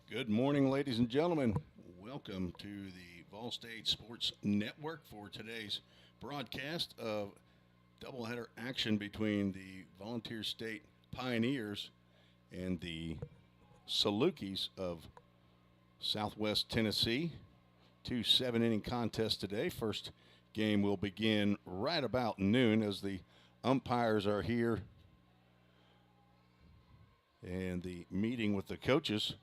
Good morning, ladies and gentlemen. Welcome to the Vol State Sports Network for today's broadcast of doubleheader action between the Volunteer State Pioneers and the Salukis of Southwest Tennessee. Two seven-inning contests today. First game will begin right about noon as the umpires are here and the meeting with the coaches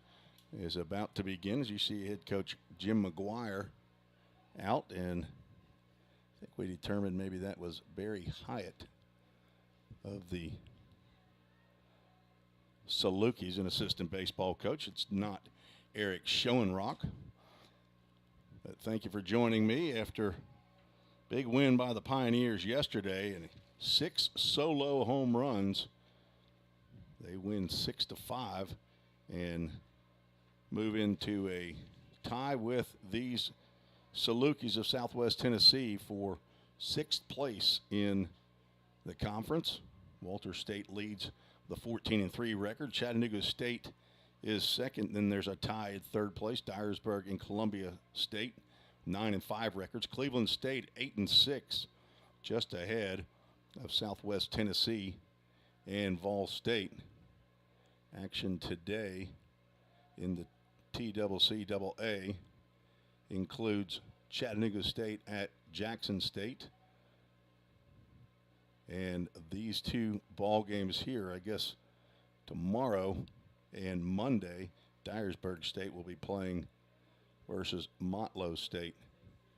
is about to begin. As you see, head coach Jim McGuire out, and I think we determined maybe that was Barry Hyatt of the Salukis, an assistant baseball coach. It's not Eric Schoenrock. But thank you for joining me after big win by the Pioneers yesterday and 6 solo home runs. They win 6-5 and move into a tie with these Salukis of Southwest Tennessee for 6th place in the conference. Walter State leads the 14-3 record. Chattanooga State is second. Then there's a tie at 3rd place. Dyersburg and Columbia State, 9-5 records. Cleveland State, 8-6, just ahead of Southwest Tennessee and Vol State. Action today in the TCCAA includes Chattanooga State at Jackson State. And these two ball games here, I guess tomorrow and Monday, Dyersburg State will be playing versus Motlow State.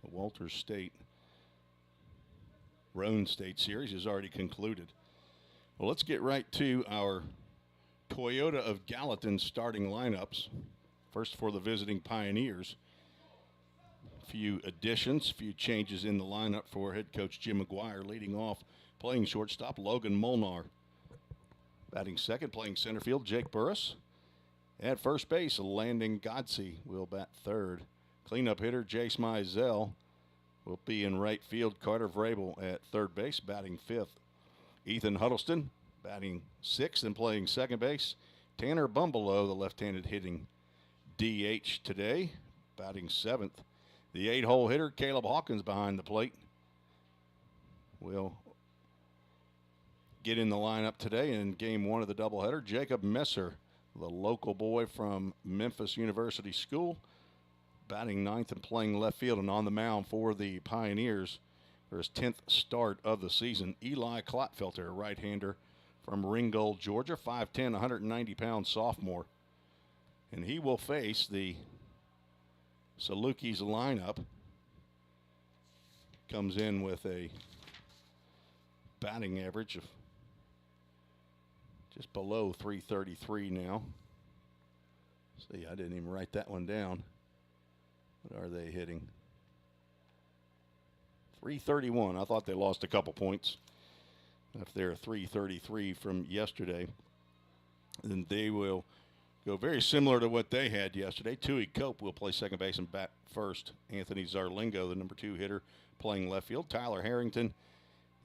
The Walter State Roan State series is already concluded. Well, let's get right to our Toyota of Gallatin starting lineups. First for the visiting Pioneers. A few additions, a few changes in the lineup for head coach Jim McGuire. Leading off, playing shortstop, Logan Molnar. Batting second, playing center field, Jake Burris. At first base, Landon Godsey will bat third. Cleanup hitter, Jace Mizell will be in right field. Carter Vrabel at third base, batting fifth. Ethan Huddleston batting sixth and playing second base. Tanner Bumbelow, the left-handed hitting DH today, batting seventh. The 8-hole hitter, Caleb Hawkins, behind the plate, will get in the lineup today in game one of the doubleheader. Jacob Messer, the local boy from Memphis University School, batting ninth and playing left field, and on the mound for the Pioneers for his 10th start of the season, Eli Klotfelter, a right-hander from Ringgold, Georgia, 5'10", 190-pound sophomore. And he will face the Salukis lineup. Comes in with a batting average of just below 333 now. See, I didn't even write that one down. What are they hitting? 331. I thought they lost a couple points. If they're 333 from yesterday, then they will go very similar to what they had yesterday. Tui Cope will play second base and bat first. Anthony Zarlingo, the number 2 hitter, playing left field. Tyler Harrington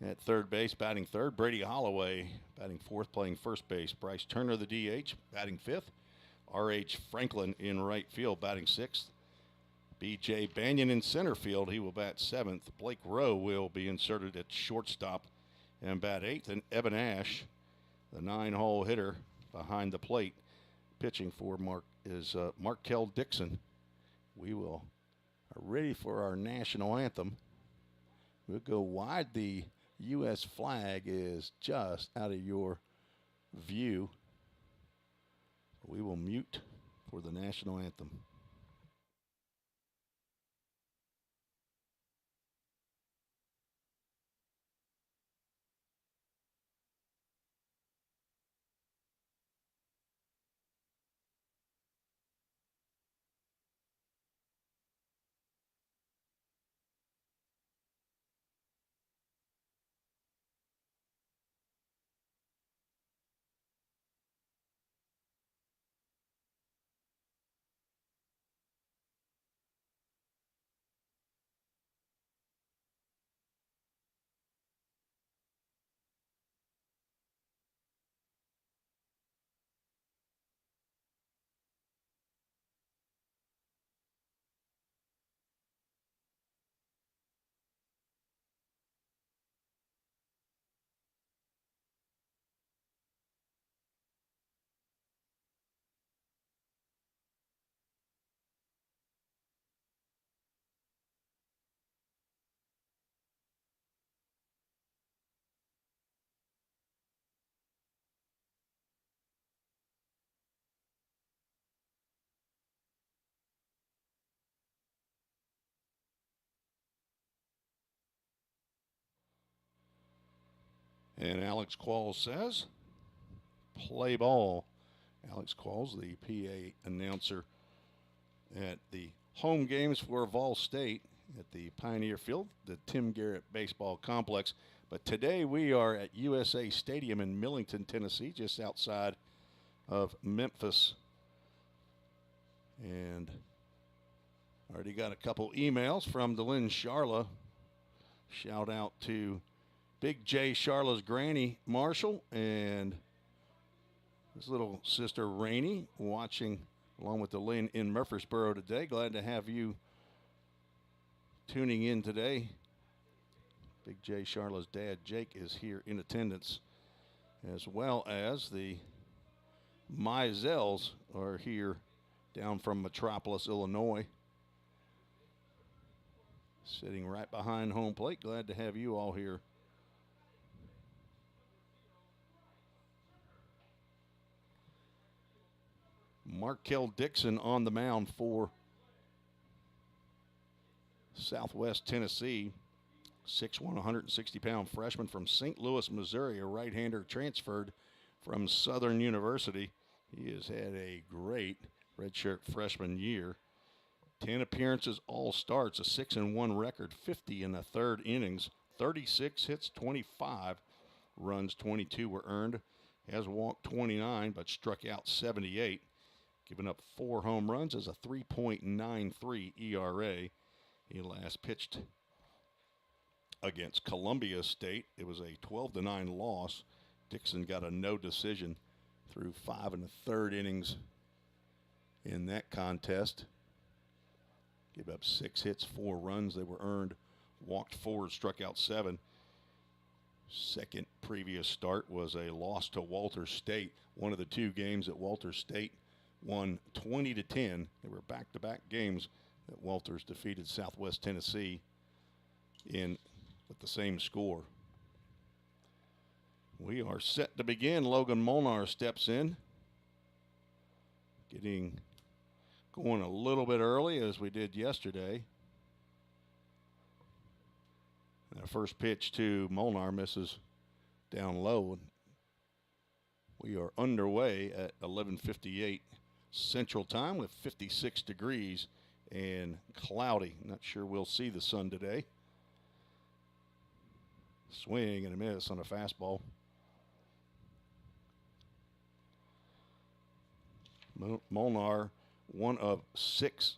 at third base, batting third. Brady Holloway batting fourth, playing first base. Bryce Turner, the DH, batting fifth. R.H. Franklin in right field, batting sixth. B.J. Banyan in center field, he will bat seventh. Blake Rowe will be inserted at shortstop and bat eighth. And Evan Ash, the 9-hole hitter, behind the plate, pitching for Markel Dixon. We are ready for our national anthem. We'll go wide. The U.S. flag is just out of your view. We will mute for the national anthem. And Alex Qualls says, play ball. Alex Qualls, the PA announcer at the home games for Vol State at the Pioneer Field, the Tim Garrett Baseball Complex. But today we are at USA Stadium in Millington, Tennessee, just outside of Memphis. And already got a couple emails from DeLynn Charla. Shout out to Big J Charla's granny, Marshall, and his little sister, Rainey, watching along with DeLynn in Murfreesboro today. Glad to have you tuning in today. Big J Charla's dad, Jake, is here in attendance, as well as the Mizels are here down from Metropolis, Illinois. Sitting right behind home plate. Glad to have you all here. Markel Dixon on the mound for Southwest Tennessee. 6'1", 160-pound freshman from St. Louis, Missouri, a right-hander transferred from Southern University. He has had a great redshirt freshman year. 10 appearances, all starts, a 6-1 record, 50 in the third innings, 36 hits, 25 runs, 22 were earned. Has walked 29, but struck out 78. Given up 4 home runs as a 3.93 ERA. He last pitched against Columbia State. It was a 12-9 loss. Dixon got a no decision through 5 1/3 innings in that contest. Gave up 6 hits, 4 runs. They were earned. Walked 4, struck out 7. Second previous start was a loss to Walter State. One of the 2 games at Walter State won 20-10. They were back-to-back games that Walters defeated Southwest Tennessee in with the same score. We are set to begin. Logan Molnar steps in. Getting going a little bit early as we did yesterday. And the first pitch to Molnar misses down low. We are underway at 11:58 Central Time with 56 degrees and cloudy. Not sure we'll see the sun today. Swing and a miss on a fastball. Molnar, one of 6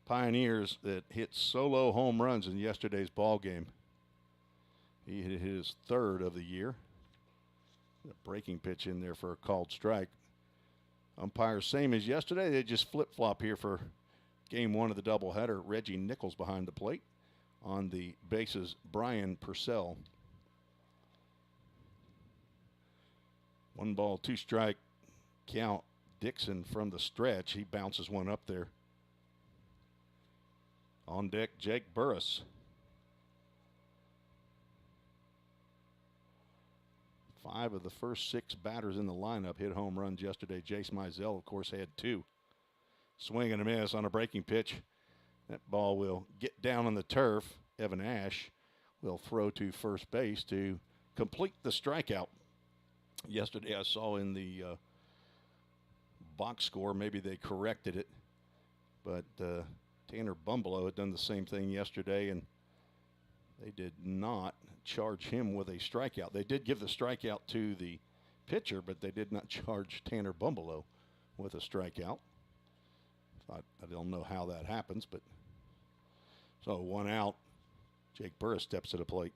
Pioneers that hit solo home runs in yesterday's ball game. He hit his 3rd of the year. A breaking pitch in there for a called strike. Umpires same as yesterday. They just flip-flop here for game 1 of the doubleheader. Reggie Nichols behind the plate. On the bases, Brian Purcell. 1 ball, 2 strike count. Dixon from the stretch. He bounces one up there. On deck, Jake Burris. 5 of the first 6 batters in the lineup hit home runs yesterday. Jace Mizell, of course, had 2. Swing and a miss on a breaking pitch. That ball will get down on the turf. Evan Ash will throw to first base to complete the strikeout. Yesterday I saw in the box score, maybe they corrected it, but Tanner Bumbleau had done the same thing yesterday, and they did not charge him with a strikeout. They did give the strikeout to the pitcher, but they did not charge Tanner Bumbleau with a strikeout. I don't know how that happens, but so 1 out. Jake Burris steps to the plate.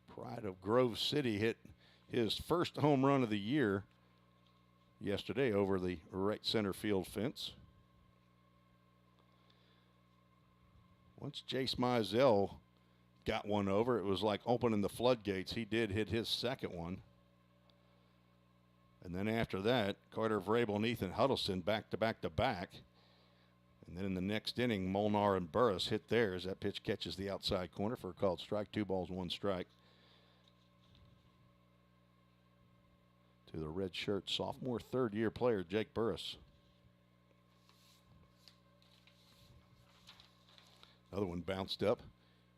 Pride of Grove City hit his first home run of the year yesterday over the right center field fence. Once Jace Mizell got one over, it was like opening the floodgates. He did hit his 2nd one. And then after that, Carter Vrabel and Ethan Huddleston back-to-back-to-back. And then in the next inning, Molnar and Burris hit theirs. That pitch catches the outside corner for a called strike. 2 balls, 1 strike. To the red shirt sophomore 3rd-year player, Jake Burris. Another one bounced up.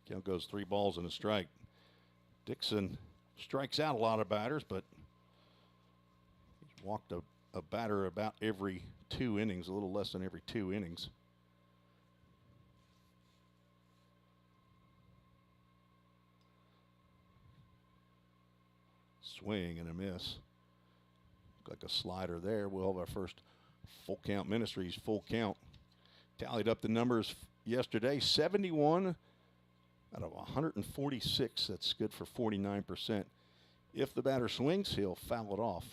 Count goes 3 balls and a strike. Dixon strikes out a lot of batters, but he's walked a batter about every 2 innings, a little less than every 2 innings. Swing and a miss. Like a slider there. We'll have our first full count Ministries full count. Tallied up the numbers yesterday. 71 out of 146. That's good for 49%. If the batter swings, he'll foul it off.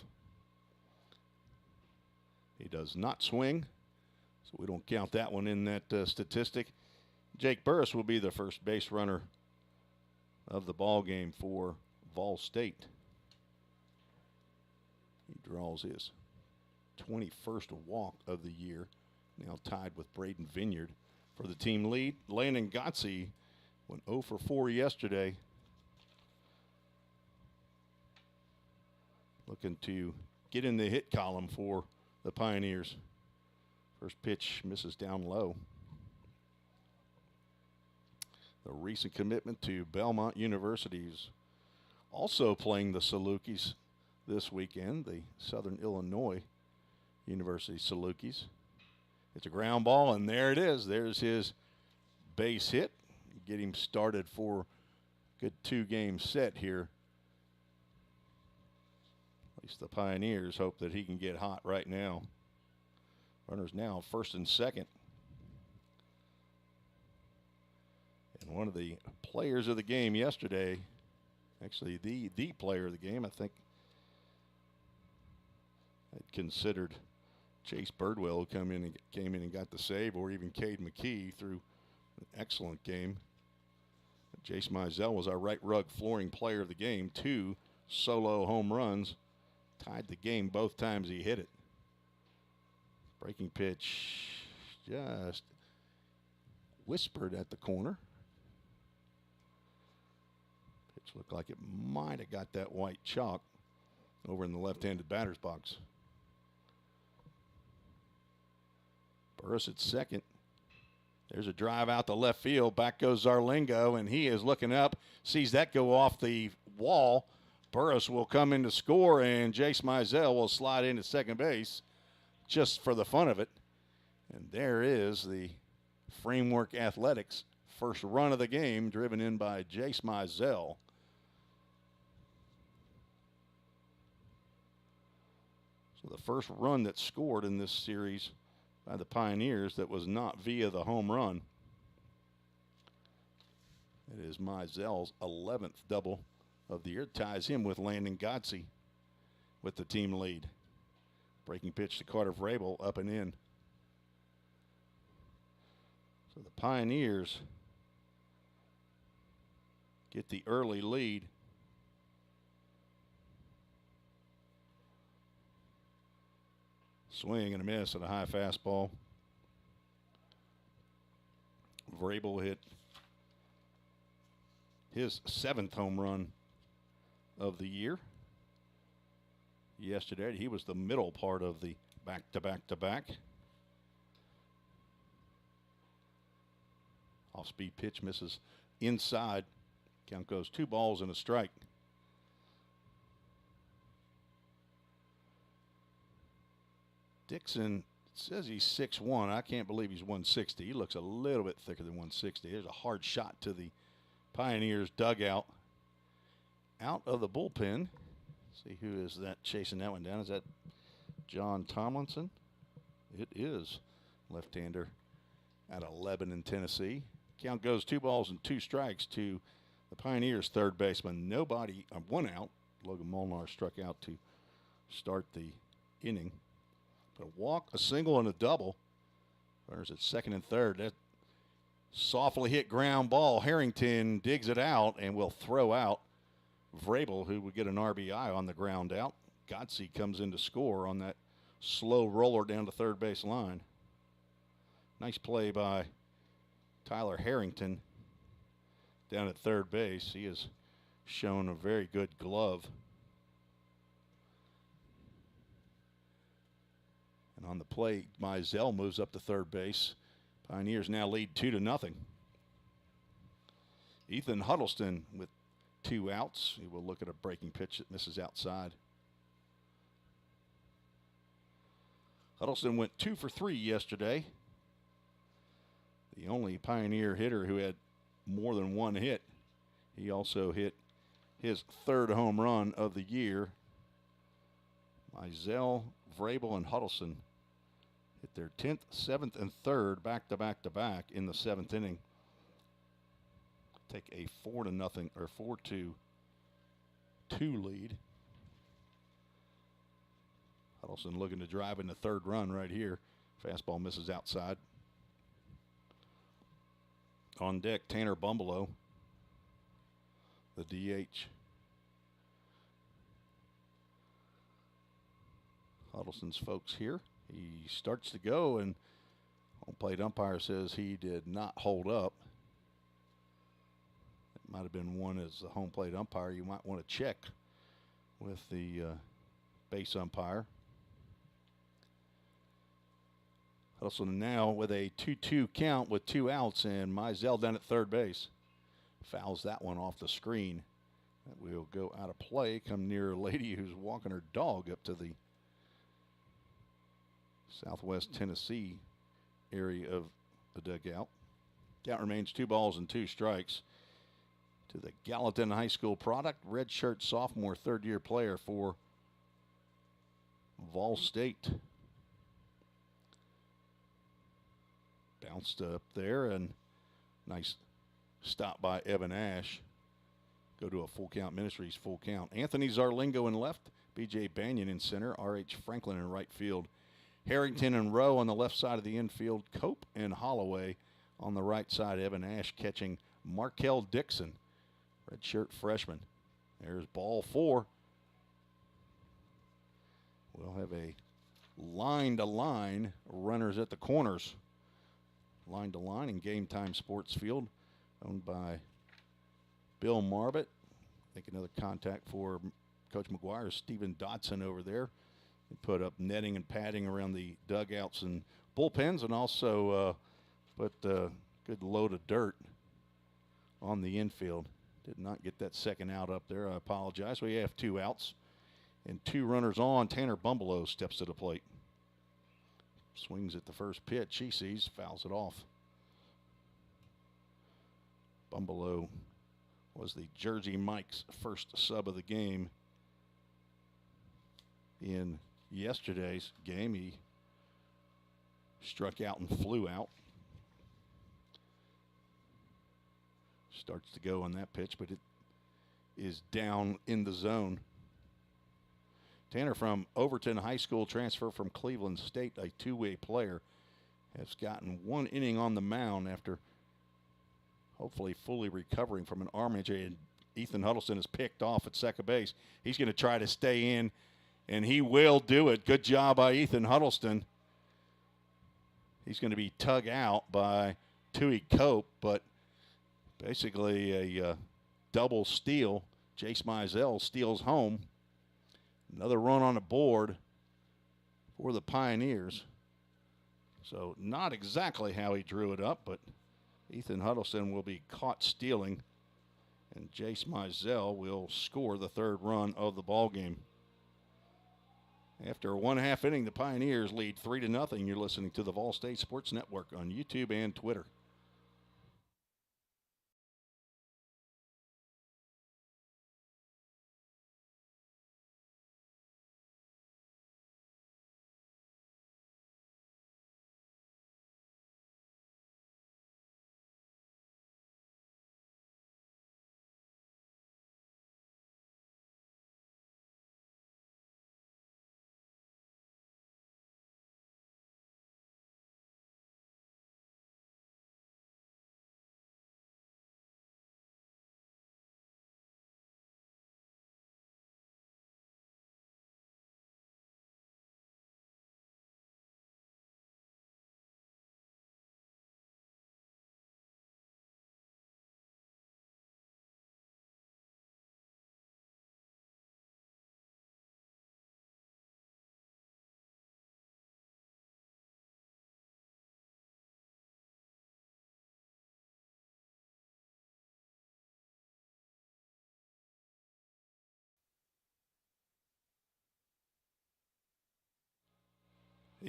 He does not swing, so we don't count that one in that statistic. Jake Burris will be the first base runner of the ball game for Vol State. He draws his 21st walk of the year, now tied with Braden Vineyard for the team lead. Landon Gotze went 0 for 4 yesterday. Looking to get in the hit column for the Pioneers. First pitch misses down low. The recent commitment to Belmont University is also playing the Salukis this weekend, the Southern Illinois University Salukis. It's a ground ball, and there it is. There's his base hit. Get him started for a good 2-game set here. At least the Pioneers hope that he can get hot right now. Runners now first and second. And one of the players of the game yesterday, actually the player of the game, I think, I'd considered Chase Birdwell, who came in and got the save, or even Cade McKee through an excellent game. But Jace Mizell was our right rug flooring player of the game. 2 solo home runs. Tied the game both times he hit it. Breaking pitch just whispered at the corner. Pitch looked like it might have got that white chalk over in the left-handed batter's box. Burris at second. There's a drive out to left field. Back goes Zarlingo, and he is looking up. Sees that go off the wall. Burris will come in to score, and Jace Mizell will slide into second base just for the fun of it. And there is the Framework Athletics first run of the game, driven in by Jace Mizell. So the first run that scored in this series by the Pioneers that was not via the home run. It is Mizell's 11th double of the year. Ties him with Landon Gotze with the team lead. Breaking pitch to Carter Vrabel, up and in. So the Pioneers get the early lead. Swing and a miss at a high fastball. Vrabel hit his 7th home run of the year yesterday. He was the middle part of the back-to-back-to-back. Off-speed pitch misses inside. Count goes 2 balls and a strike. Dixon says he's 6'1". I can't believe he's 160. He looks a little bit thicker than 160. There's a hard shot to the Pioneers dugout. Out of the bullpen. See who is that chasing that one down. Is that John Tomlinson? It is. Left-hander at 11 in Tennessee. Count goes 2 balls and 2 strikes to the Pioneers' third baseman. Nobody, 1 out. Logan Molnar struck out to start the inning. But a walk, a single, and a double. Runners at second and third. That softly hit ground ball. Harrington digs it out and will throw out Vrabel, who would get an RBI on the ground out. Gotze comes in to score on that slow roller down the third base line. Nice play by Tyler Harrington down at third base. He has shown a very good glove. And on the play, Mizell moves up to third base. Pioneers now lead 2-0. Ethan Huddleston with 2 outs. He will look at a breaking pitch that misses outside. Huddleston went 2 for 3 yesterday. The only Pioneer hitter who had more than 1 hit. He also hit his 3rd home run of the year. Mizell, Vrabel, and Huddleston hit their 10th, 7th, and 3rd back-to-back in the 7th inning. Take a 4-0 or 4-2 lead. Huddleston looking to drive in the 3rd run right here. Fastball misses outside. On deck, Tanner Bumbleau, the DH. Huddleston's folks here. He starts to go, and home plate umpire says he did not hold up. It might have been one as the home plate umpire. You might want to check with the base umpire. Huddleston now with a 2-2 count with 2 outs, and Mizell down at 3rd base. Fouls that one off the screen. That will go out of play. Come near a lady who's walking her dog up to the Southwest Tennessee area of the dugout. Count remains 2 balls and 2 strikes to the Gallatin High School product. Redshirt sophomore, 3rd-year player for Vol State. Bounced up there, and nice stop by Evan Ash. Go to a full count. Ministries full count. Anthony Zarlingo in left. B.J. Banyan in center. R.H. Franklin in right field. Harrington and Rowe on the left side of the infield. Cope and Holloway on the right side. Evan Ash catching Markel Dixon, redshirt freshman. There's ball 4. We'll have a line-to-line runners at the corners. Line-to-line in Game Time Sports Field, owned by Bill Marbett. I think another contact for Coach McGuire, Stephen Dotson over there. They put up netting and padding around the dugouts and bullpens, and also put a good load of dirt on the infield. Did not get that second out up there. I apologize. We have 2 outs and 2 runners on. Tanner Bumbleau steps to the plate. Swings at the first pitch. He sees, fouls it off. Bumbleau was the Jersey Mike's first sub of the game. In yesterday's game, he struck out and flew out. Starts to go on that pitch, but it is down in the zone. Tanner from Overton High School, transfer from Cleveland State, a 2-way player, has gotten 1 inning on the mound after hopefully fully recovering from an arm injury. And Ethan Huddleston is picked off at second base. He's going to try to stay in, and he will do it. Good job by Ethan Huddleston. He's going to be tugged out by Tui Cope, but basically a double steal. Jace Mizell steals home. Another run on the board for the Pioneers. So not exactly how he drew it up, but Ethan Huddleston will be caught stealing, and Jace Mizell will score the 3rd run of the ballgame. After a 1/2 inning, the Pioneers lead 3-0. You're listening to the Vol State Sports Network on YouTube and Twitter.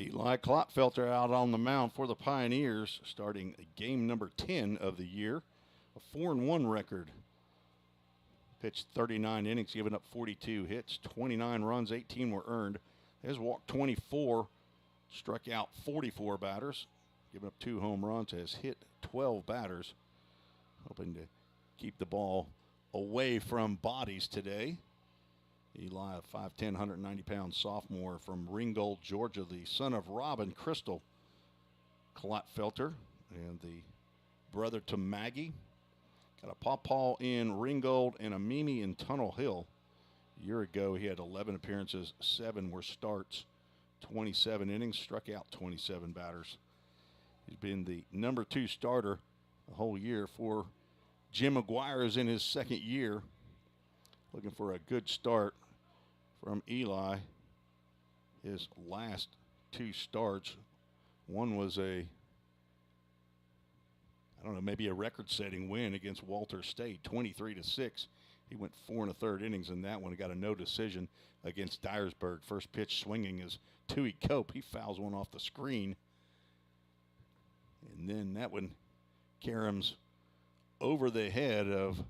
Eli Klotfelter out on the mound for the Pioneers, starting game number 10 of the year. A 4-1 record. Pitched 39 innings, given up 42 hits, 29 runs, 18 were earned. Has walked 24, struck out 44 batters, given up 2 home runs, has hit 12 batters. Hoping to keep the ball away from bodies today. Eli, a 5'10", 190-pound sophomore from Ringgold, Georgia, the son of Rob and Crystal Klotfelter, and the brother to Maggie. Got a pawpaw in Ringgold and a Mimi in Tunnel Hill. A year ago, he had 11 appearances, 7 were starts, 27 innings, struck out 27 batters. He's been the number 2 starter the whole year for Jim McGuire is in his second year. Looking for a good start from Eli. His last 2 starts, one was maybe a record-setting win against Walter State, 23-6. He went 4 1/3 innings in that one. He got a no decision against Dyersburg. First pitch swinging is Tui Cope. He fouls one off the screen. And then that one caroms over the head of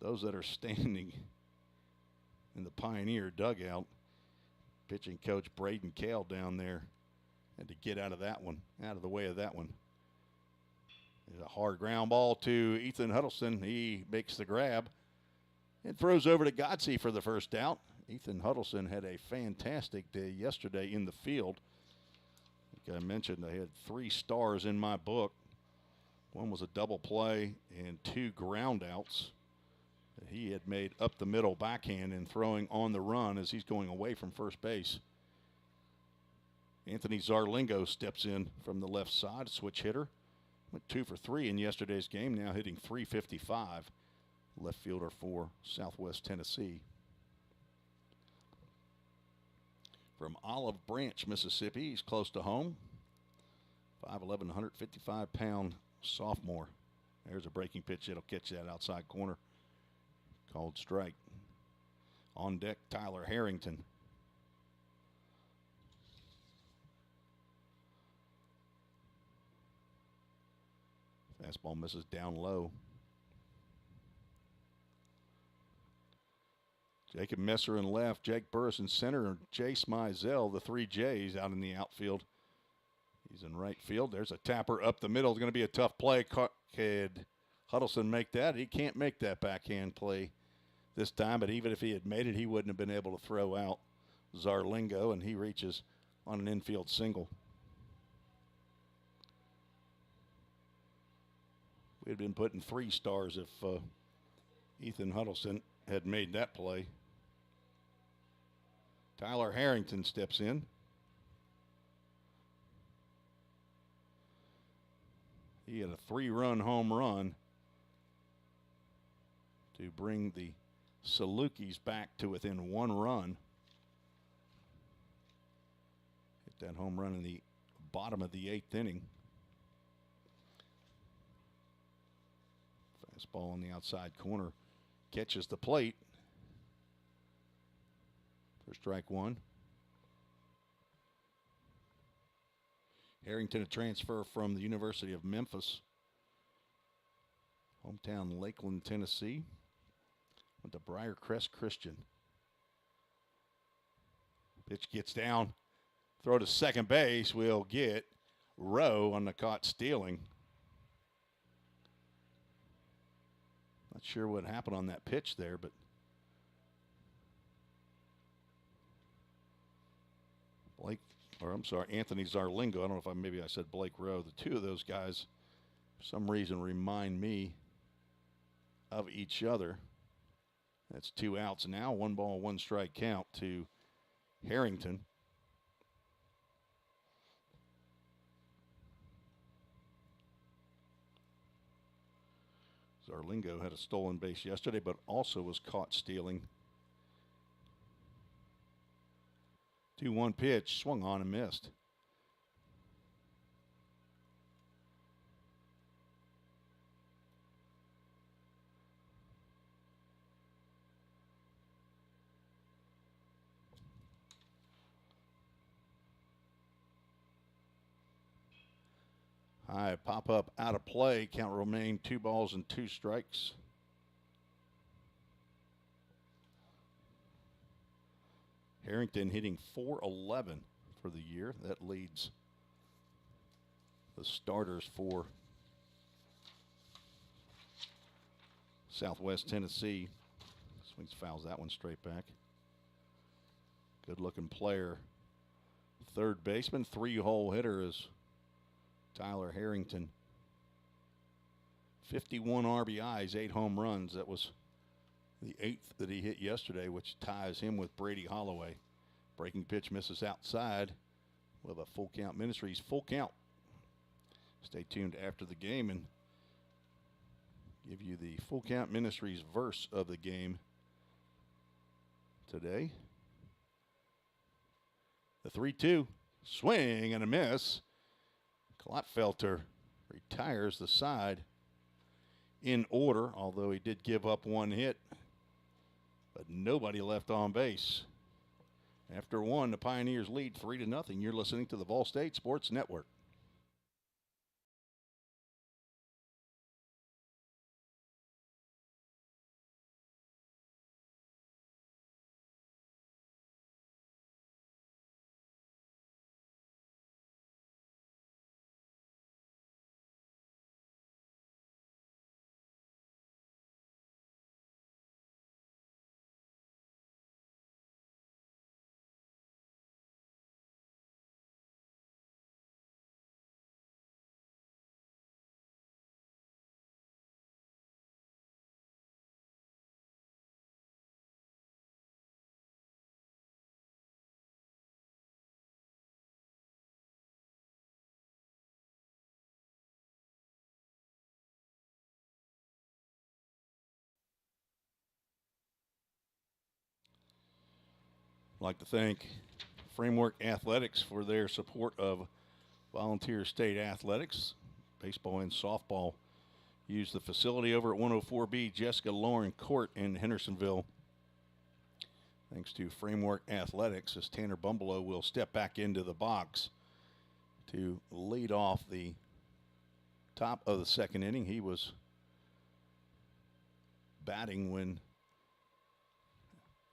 those that are standing in the Pioneer dugout. Pitching coach Braden Kale down there had to get out of that one, out of the way of that one. There's a hard ground ball to Ethan Huddleston. He makes the grab and throws over to Godsey for the first out. Ethan Huddleston had a fantastic day yesterday in the field. Like I mentioned, I had 3 stars in my book. One was a double play and 2 ground outs that he had made up the middle backhand and throwing on the run as he's going away from first base. Anthony Zarlingo steps in from the left side, switch hitter. Went 2 for 3 in yesterday's game, now hitting .355. Left fielder for Southwest Tennessee. From Olive Branch, Mississippi, he's close to home. 5'11", 155-pound sophomore. There's a breaking pitch. It'll catch that outside corner. Called strike. On deck, Tyler Harrington. Fastball misses down low. Jacob Messer in left, Jake Burris in center, and Jace Mizell, the 3 J's out in the outfield. He's in right field. There's a tapper up the middle. It's going to be a tough play. Could Huddleston make that? He can't make that backhand play this time, but even if he had made it, he wouldn't have been able to throw out Zarlingo, and he reaches on an infield single. We'd been putting 3 stars if Ethan Huddleston had made that play. Tyler Harrington steps in. He had a 3-run home run to bring the Salukis back to within 1 run. Hit that home run in the bottom of the 8th inning. Fastball on the outside corner. Catches the plate for strike 1. Harrington, a transfer from the University of Memphis. Hometown Lakeland, Tennessee. Went to Briarcrest Christian. Pitch gets down. Throw to second base. We'll get Rowe on the caught stealing. Not sure what happened on that pitch there, but Anthony Zarlingo. I don't know if maybe I said Blake Rowe. The 2 of those guys, for some reason, remind me of each other. That's 2 outs now. 1 ball, 1 strike count to Harrington. Zarlingo had a stolen base yesterday, but also was caught stealing. 2-1 pitch, swung on and missed. High pop up out of play. Count remain 2 balls and 2 strikes. Harrington hitting .411 for the year. That leads the starters for Southwest Tennessee. Swings, fouls that one straight back. Good looking player. Third baseman, 3-hole hitter is Tyler Harrington. 51 RBIs, 8 home runs. That was the 8th that he hit yesterday, which ties him with Brady Holloway. Breaking pitch misses outside with a Full Count Ministries full count. Stay tuned after the game and give you the Full Count Ministries verse of the game today. The 3-2, swing and a miss. Klotfelter retires the side in order, although he did give up 1 hit, but nobody left on base. After 1, the Pioneers lead 3-0. You're listening to the Vol State Sports Network. I'd like to thank Framework Athletics for their support of Volunteer State Athletics. Baseball and softball use the facility over at 104B Jessica Lauren Court in Hendersonville. Thanks to Framework Athletics, as Tanner Bumbleau will step back into the box to lead off the top of the second inning. He was batting when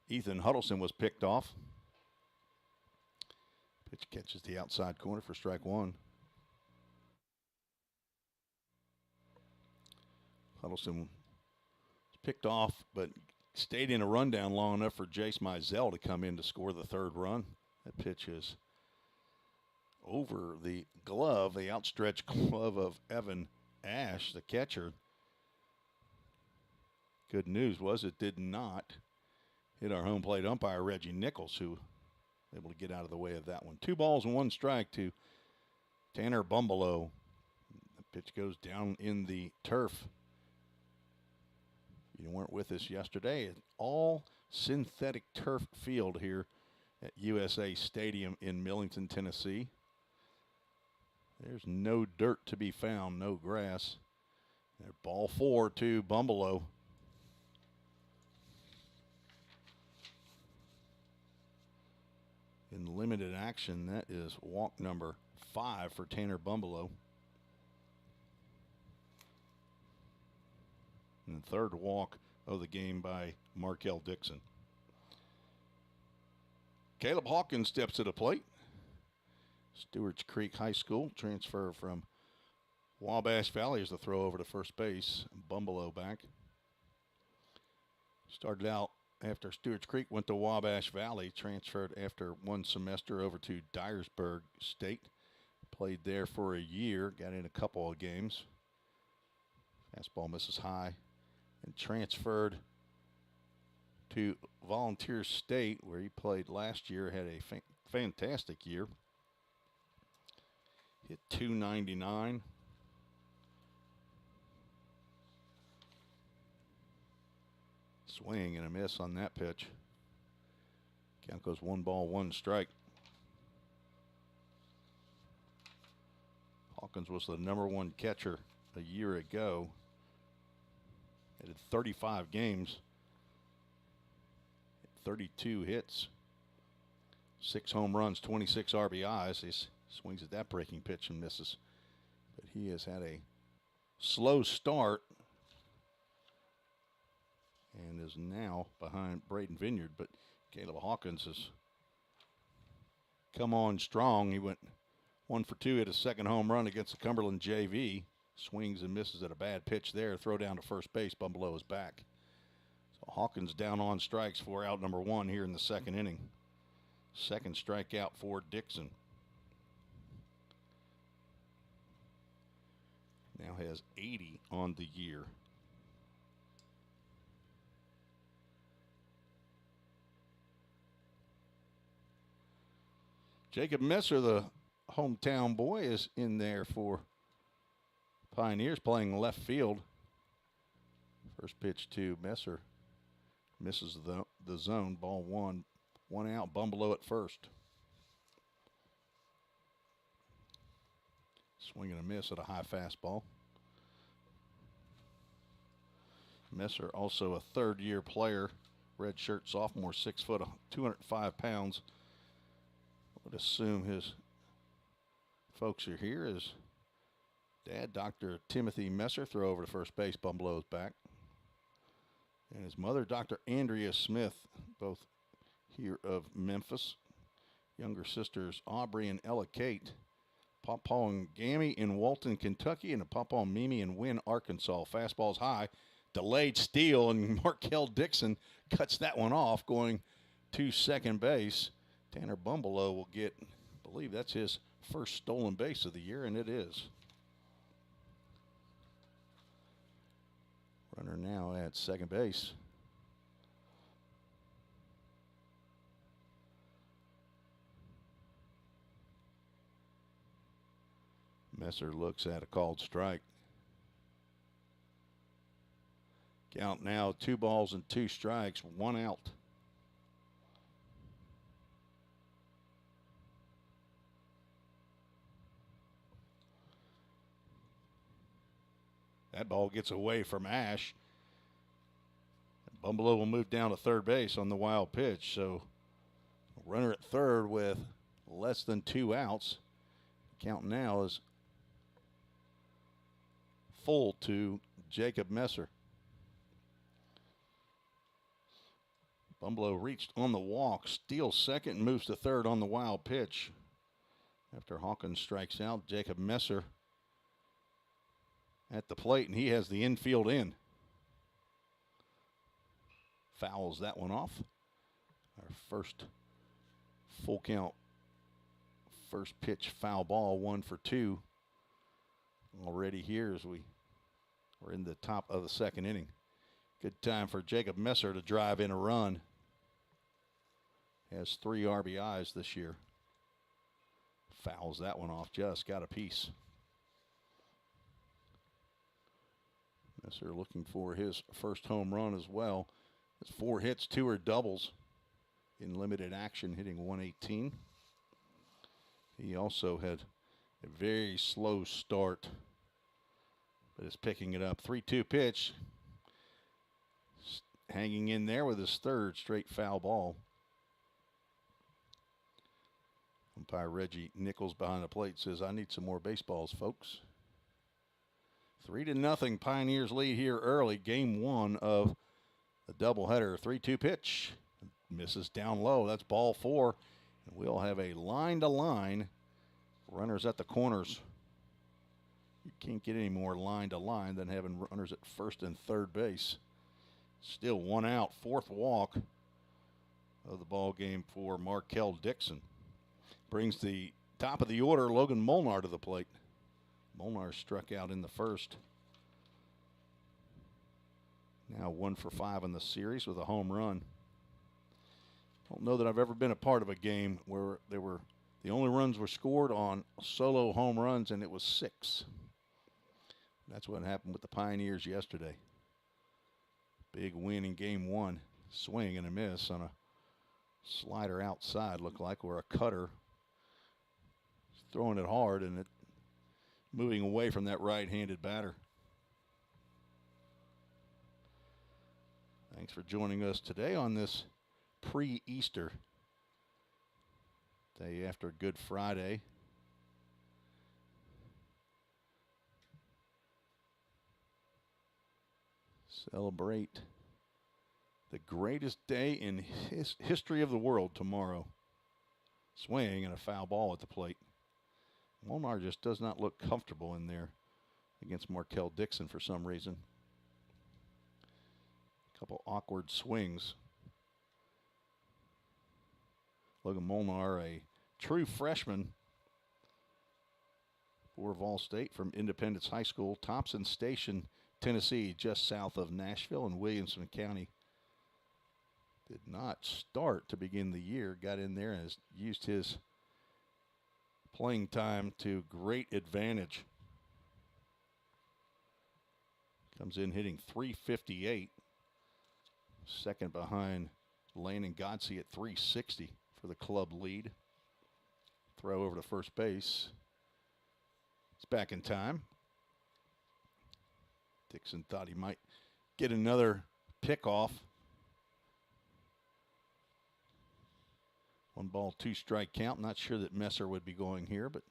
Ethan Huddleston was picked off. Pitch catches the outside corner for strike 1. Huddleston was picked off, but stayed in a rundown long enough for Jace Mizell to come in to score the 3rd run. That pitch is over the glove, the outstretched glove of Evan Ash, the catcher. Good news was it did not hit our home plate umpire, Reggie Nichols, who was able to get out of the way of that one. 2 balls and 1 strike to Tanner Bumbleau. The pitch goes down in the turf. You weren't with us yesterday. It's all synthetic turf field here at USA Stadium in Millington, Tennessee. There's no dirt to be found, no grass. There, ball 4 to Bumbleau. In limited action, that is walk number 5 for Tanner Bumbleau. And the 3rd walk of the game by Markel Dixon. Caleb Hawkins steps to the plate. Stewart's Creek High School transfer from Wabash Valley as the throw over to first base. Bumbleau back. Started out after Stewart's Creek, went to Wabash Valley, transferred after 1 semester over to Dyersburg State. Played there for a year, got in a couple of games. Fastball misses high, and transferred to Volunteer State, where he played last year, had a fantastic year. Hit .299. Swing and a miss on that pitch. Count goes 1 ball, 1 strike. Hawkins was the #1 catcher a year ago. He had 35 games, 32 hits, 6 home runs, 26 RBIs. He swings at that breaking pitch and misses. But he has had a slow start and is now behind Braden Vineyard. But Caleb Hawkins has come on strong. He went 1 for 2 at his second home run against the Cumberland JV. Swings and misses at a bad pitch there. Throw down to first base. Bum below his back. So Hawkins down on strikes for out number 1 here in the second inning. Second strikeout for Dixon. Now has 80 on the year. Jacob Messer, the hometown boy, is in there for Pioneers, playing left field. First pitch to Messer. Misses the zone. Ball 1. 1 out. Bum below at first. Swing and a miss at a high fastball. Messer, also a third-year player. Redshirt sophomore, 6 foot, 205 pounds. I would assume his folks are here. His dad, Dr. Timothy Messer, throw over to first base, bum below his back. And his mother, Dr. Andrea Smith, both here of Memphis. Younger sisters, Aubrey and Ella Kate. Pawpaw and Gammy in Walton, Kentucky, and a Pawpaw and Mimi in Wynn, Arkansas. Fastball's high. Delayed steal, and Markel Dixon cuts that one off, going to second base. Tanner Bumbelow will get, I believe that's his first stolen base of the year, and it is. Runner now at second base. Messer looks at a called strike. Count now 2 balls and 2 strikes, 1 out. That ball gets away from Ash. Bumbelow will move down to third base on the wild pitch. So runner at third with less than 2 outs. Count now is full to Jacob Messer. Bumbelow reached on the walk, steals second, and moves to third on the wild pitch. After Hawkins strikes out, Jacob Messer at the plate, and he has the infield in. Fouls that one off. Our first full count, first pitch foul ball, 1 for 2. Already here as we're in the top of the second inning. Good time for Jacob Messer to drive in a run. Has 3 RBIs this year. Fouls that one off, just got a piece. Messer looking for his first home run as well. It's 4 hits, 2 are doubles in limited action, hitting 118. He also had a very slow start, but is picking it up. 3-2 pitch. Hanging in there with his third straight foul ball. Umpire Reggie Nichols behind the plate says, I need some more baseballs, folks. 3-0 Pioneers lead here early. Game 1 of the doubleheader. 3-2 pitch. Misses down low. That's ball 4. And we'll have a line-to-line. Runners at the corners. You can't get any more line-to-line than having runners at first and third base. Still 1 out. 4th walk of the ball game for Markel Dixon. Brings the top of the order, Logan Molnar, to the plate. Molnar struck out in the first. Now 1 for 5 in the series with a home run. Don't know that I've ever been a part of a game where the only runs were scored on solo home runs, and it was 6. That's what happened with the Pioneers yesterday. Big win in game 1. Swing and a miss on a slider outside, looked like, or a cutter. Throwing it hard and it moving away from that right-handed batter. Thanks for joining us today on this pre-Easter day after Good Friday. celebrate the greatest day in history of the world tomorrow. Swing and a foul ball at the plate. Molnar just does not look comfortable in there against Markel Dixon for some reason. A couple awkward swings. Logan Molnar, a true freshman for Vol State from Independence High School, Thompson Station, Tennessee, just south of Nashville in Williamson County. Did not start to begin the year, got in there and has used his playing time to great advantage. Comes in hitting .358. Second behind Landon Godsey at .360 for the club lead. Throw over to first base. It's back in time. Dixon thought he might get another pickoff. 1 ball, 2 strike count. Not sure that Messer would be going here, but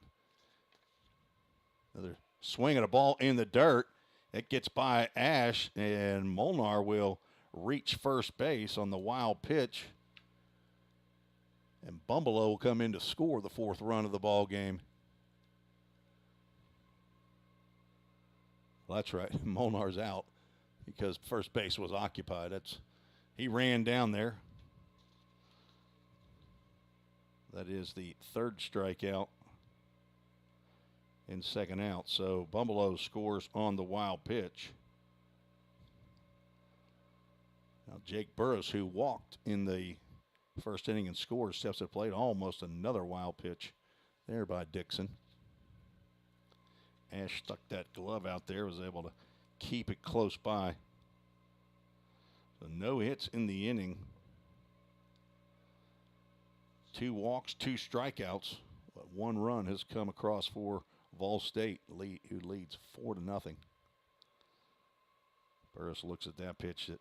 another swing at a ball in the dirt. It gets by Ash, and Molnar will reach first base on the wild pitch. And Bumbleau will come in to score the 4th run of the ball game. Well, that's right. Molnar's out because first base was occupied. He ran down there. That is the 3rd strikeout and 2nd out. So Bumbleau scores on the wild pitch. Now Jake Burris, who walked in the first inning and scored, steps to the plate. Almost another wild pitch there by Dixon. Ash stuck that glove out there, was able to keep it close by. So no hits in the inning. 2 walks, 2 strikeouts, but 1 run has come across for Vol State, who leads 4-0. Burris looks at that pitch that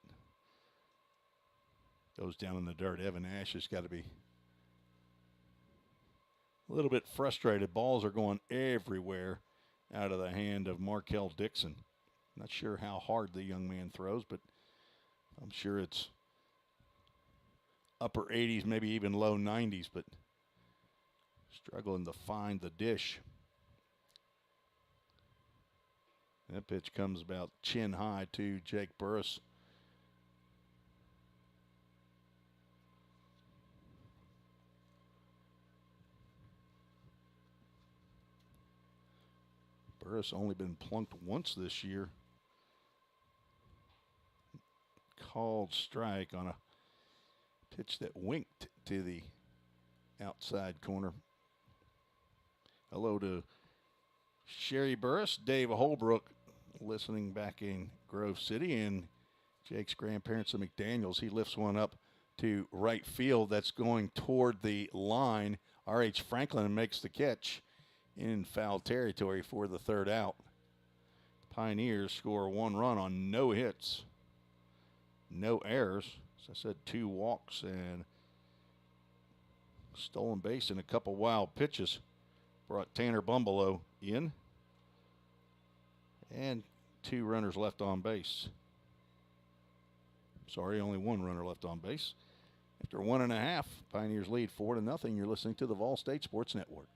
goes down in the dirt. Evan Ash has got to be a little bit frustrated. Balls are going everywhere out of the hand of Markel Dixon. Not sure how hard the young man throws, but I'm sure it's upper 80s, maybe even low 90s, but struggling to find the dish. That pitch comes about chin high to Jake Burris. Burris only been plunked once this year. Called strike on a pitch that winked to the outside corner. Hello to Sherry Burris, Dave Holbrook, listening back in Grove City, and Jake's grandparents, the McDaniels. He lifts one up to right field. That's going toward the line. R.H. Franklin makes the catch in foul territory for the 3rd out. Pioneers score 1 run on no hits, no errors. As I said, 2 walks and stolen base and a couple wild pitches brought Tanner Bumbleau in. And 2 runners left on base. Sorry, only 1 runner left on base. After 1.5, Pioneers lead 4-0. You're listening to the Vol State Sports Network.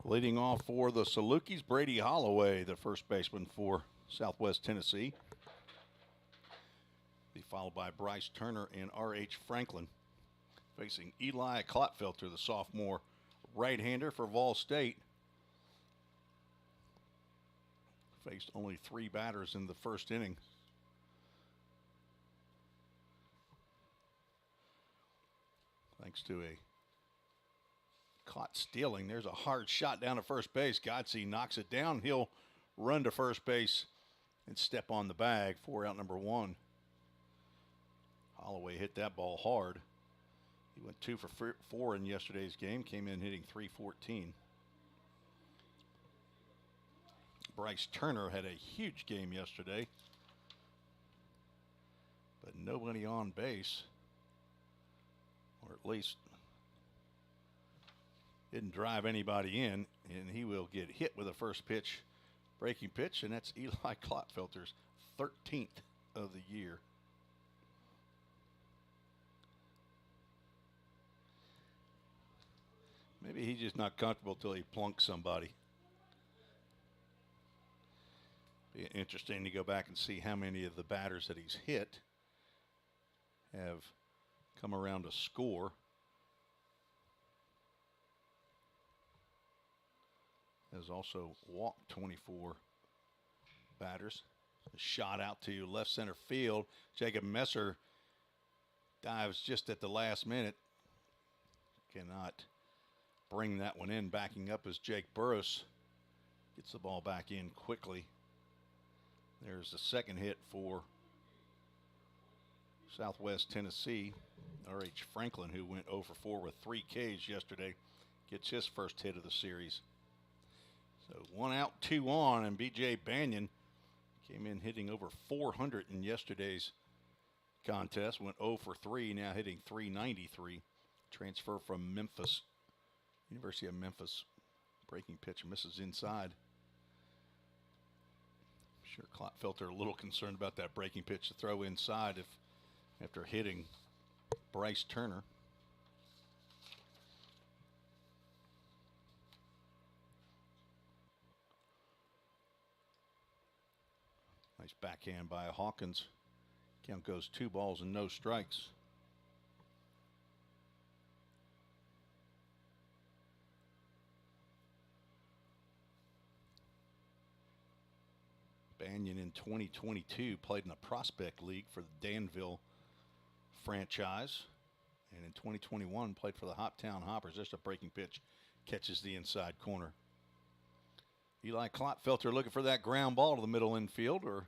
Leading off for the Salukis, Brady Holloway, the first baseman for Southwest Tennessee. followed by Bryce Turner and R.H. Franklin. Facing Eli Klotfelter, the sophomore right-hander for Vol State. Faced only 3 batters in the first inning. Thanks to a caught stealing. There's a hard shot down to first base. Godsey knocks it down. He'll run to first base and step on the bag for out number 1. Holloway hit that ball hard. He went 2 for 4 in yesterday's game. Came in hitting .314. Bryce Turner had a huge game yesterday, but nobody on base, or at least didn't drive anybody in, and he will get hit with a first pitch, breaking pitch, and that's Eli Klotfelter's 13th of the year. Maybe he's just not comfortable till he plunks somebody. Be interesting to go back and see how many of the batters that he's hit have come around to score. Has also walked 24 batters. A shot out to left center field. Jacob Messer dives just at the last minute. Cannot bring that one in. Backing up is Jake Burris. Gets the ball back in quickly. There's the second hit for Southwest Tennessee. R.H. Franklin, who went 0 for 4 with 3 Ks yesterday, gets his first hit of the series. So 1 out, 2 on, and B.J. Banyan came in hitting over 400 in yesterday's contest. Went 0 for 3, now hitting .393. Transfer from Memphis, University of Memphis. Breaking pitch, misses inside. Sure, Klotfelter a little concerned about that breaking pitch to throw inside after hitting Bryce Turner. Nice backhand by Hawkins. Count goes 2 balls and no strikes. Banyan in 2022 played in the Prospect League for the Danville franchise. And in 2021 played for the Hoptown Hoppers. Just a breaking pitch. Catches the inside corner. Eli Klotfelter looking for that ground ball to the middle infield, or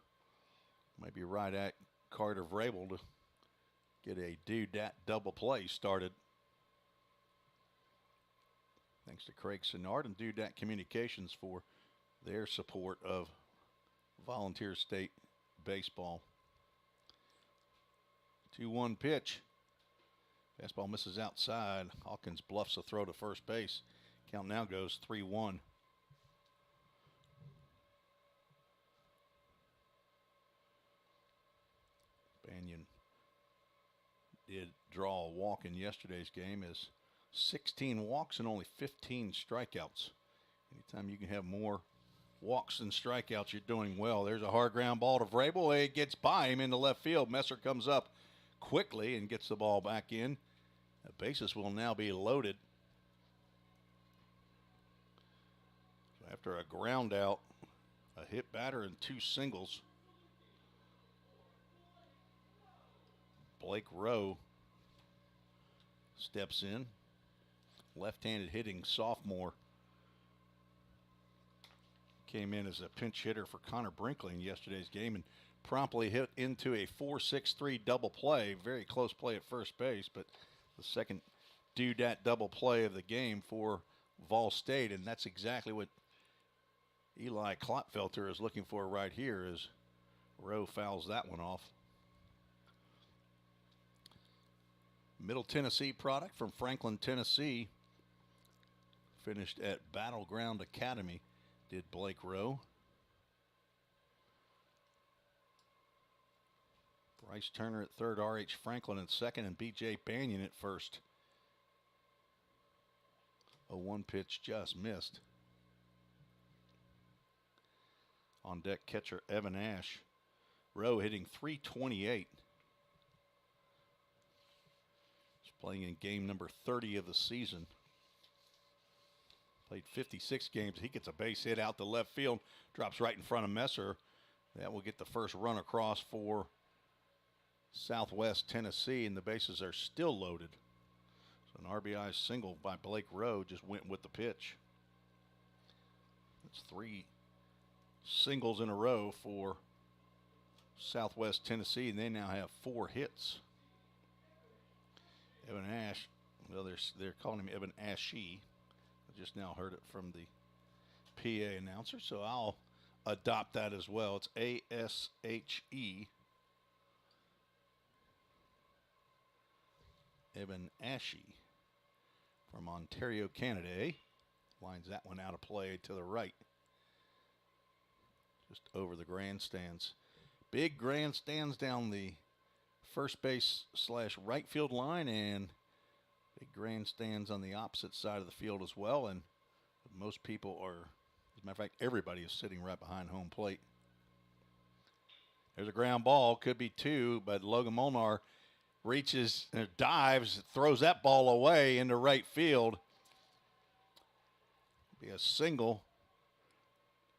maybe right at Carter Vrabel to get a do-dat double play started. Thanks to Craig Sinnard and Do-Dat Communications for their support of Volunteer State baseball. 2-1 pitch. Fastball misses outside. Hawkins bluffs a throw to first base. Count now goes 3-1. Banyan did draw a walk in yesterday's game, as 16 walks and only 15 strikeouts. Anytime you can have more walks and strikeouts, you're doing well. There's a hard ground ball to Vrabel. It gets by him into left field. Messer comes up quickly and gets the ball back in. The bases will now be loaded. So after a ground out, a hit batter and 2 singles, Blake Rowe steps in. Left-handed hitting sophomore. Came in as a pinch hitter for Connor Brinkley in yesterday's game and promptly hit into a 4-6-3 double play. Very close play at first base, but the second do-dat double play of the game for Vol State, and that's exactly what Eli Klotfelter is looking for right here, as Rowe fouls that one off. Middle Tennessee product from Franklin, Tennessee. Finished at Battleground Academy, did Blake Rowe. Bryce Turner at third, R.H. Franklin at second, and B.J. Banyan at first. A 1 pitch just missed. On deck, catcher Evan Ash. Rowe hitting .328. playing in game number 30 of the season. Played 56 games. He gets a base hit out to left field, drops right in front of Messer. That will get the first run across for Southwest Tennessee, and the bases are still loaded. So an RBI single by Blake Rowe just went with the pitch. That's 3 singles in a row for Southwest Tennessee, and they now have 4 hits. Evan Ash, well, they're calling him Evan Ashee. I just now heard it from the PA announcer, so I'll adopt that as well. It's A-S-H-E. Evan Ashee from Ontario, Canada. Lines that one out of play to the right. Just over the grandstands. Big grandstands down the first base / right field line, and big grandstands on the opposite side of the field as well. And most people are, as a matter of fact, everybody is sitting right behind home plate. There's a ground ball, could be 2, but Logan Molnar reaches, dives, throws that ball away into right field. Be a single.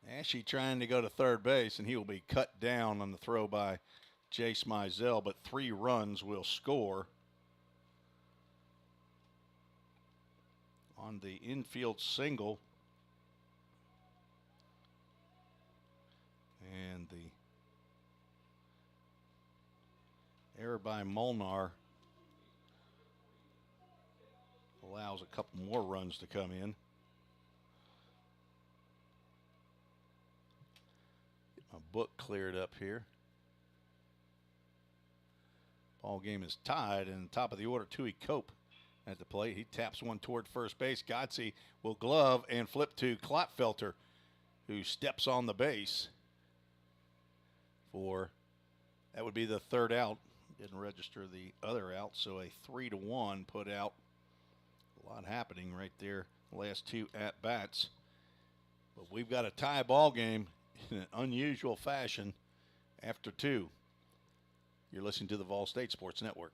Ashee trying to go to third base, and he will be cut down on the throw by Jace Mizell, but 3 runs will score on the infield single. And the error by Molnar allows a couple more runs to come in. Get my book cleared up here. Ball game is tied, and top of the order, Tui Cope at the plate. He taps one toward first base. Godsey will glove and flip to Klotfelter, who steps on the base for, that would be the 3rd out. Didn't register the other out, so a 3-1 put out. A lot happening right there, the last 2 at-bats. But we've got a tie ball game in an unusual fashion after 2. You're listening to the Vol State Sports Network.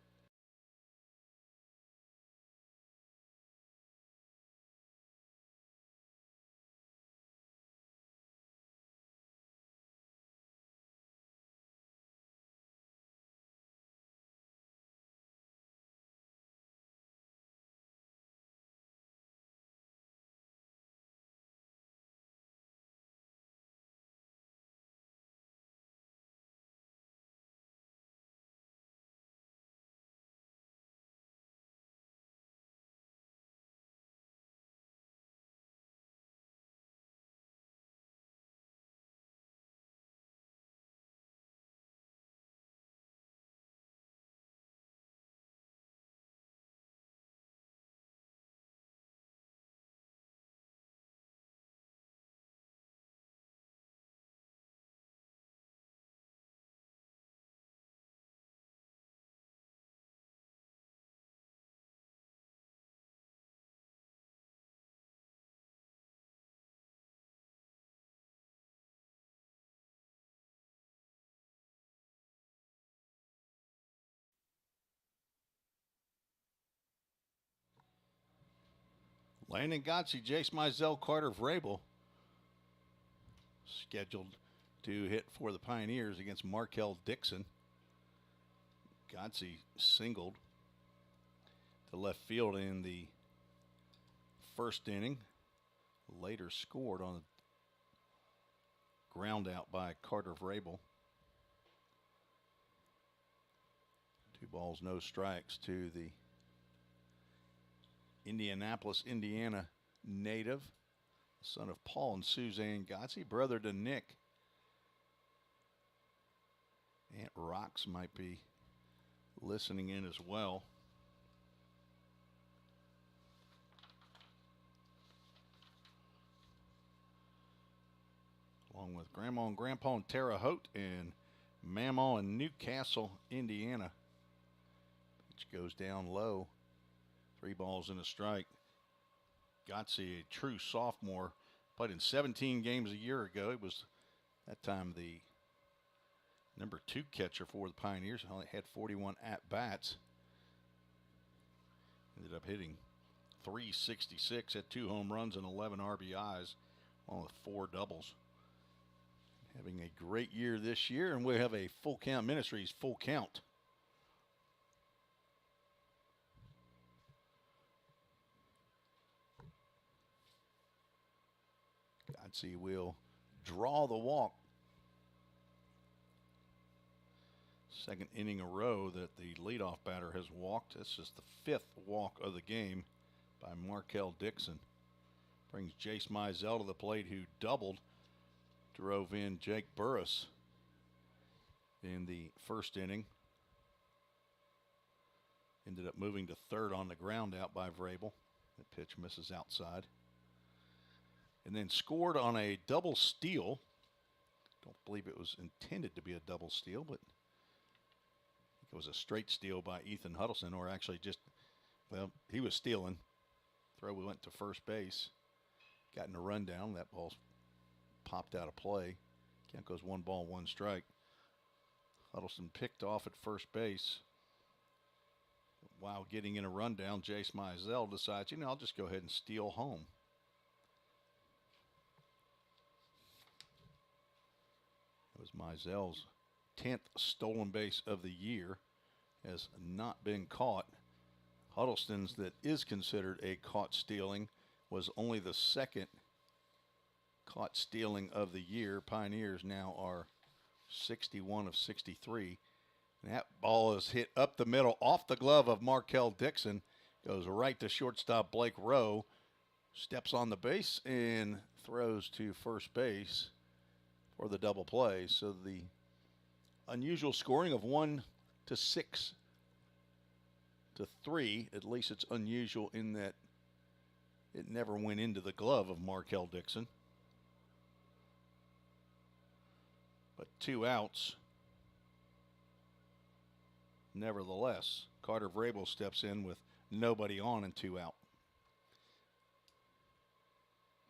Landon Godsey, Jace Mizell, Carter Vrabel scheduled to hit for the Pioneers against Markel Dixon. Godsey singled to left field in the first inning. Later scored on a ground out by Carter Vrabel. 2 balls, no strikes to the Indianapolis, Indiana native, son of Paul and Suzanne Godsey, brother to Nick. Aunt Rox might be listening in as well. Along with Grandma and Grandpa in Terre Haute and Mamaw in Newcastle, Indiana. Pitch goes down low. 3 balls and a strike. Godsey, a true sophomore, played in 17 games a year ago. He was, that time, the number 2 catcher for the Pioneers. Only had 41 at-bats. Ended up hitting .366, had 2 home runs and 11 RBIs, along with 4 doubles. Having a great year this year, and we have a full count Ministries full count. Godsey will draw the walk. Second inning in a row that the leadoff batter has walked. This is the 5th walk of the game by Markel Dixon. Brings Jace Mizell to the plate, who doubled. Drove in Jake Burris in the first inning. Ended up moving to third on the ground out by Vrabel. The pitch misses outside. And then scored on a double steal. Don't believe it was intended to be a double steal, but it was a straight steal by Ethan Huddleston, or actually just, well, he was stealing. Throw went to first base. Got in a rundown. That ball popped out of play. Count goes 1 ball, 1 strike. Huddleston picked off at first base. While getting in a rundown, Jace Mizell decides, I'll just go ahead and steal home. It was Mizell's 10th stolen base of the year. Has not been caught. Huddleston's, that is considered a caught stealing, was only the 2nd caught stealing of the year. Pioneers now are 61 of 63. And that ball is hit up the middle off the glove of Markel Dixon. Goes right to shortstop Blake Rowe. Steps on the base and throws to first base for the double play. So the unusual scoring of 1 to 6 to 3. At least it's unusual in that it never went into the glove of Markel Dixon. But 2 outs. Nevertheless, Carter Vrabel steps in with nobody on and 2 out.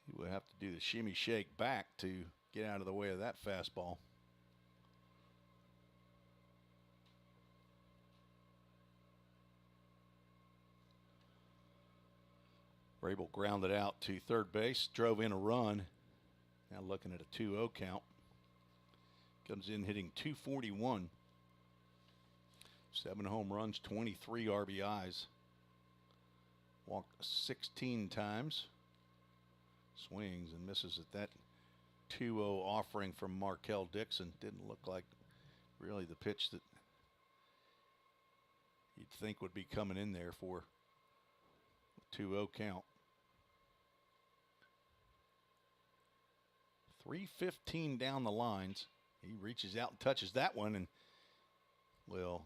He would have to do the shimmy shake back to get out of the way of that fastball. Vrabel grounded out to third base, drove in a run. Now looking at a 2-0 count. Comes in hitting .241. 7 home runs, 23 RBIs. Walked 16 times. Swings and misses at that 2-0 offering from Markel Dixon. Didn't look like really the pitch that you'd think would be coming in there for a 2-0 count. 3:15 down the lines. He reaches out and touches that one and will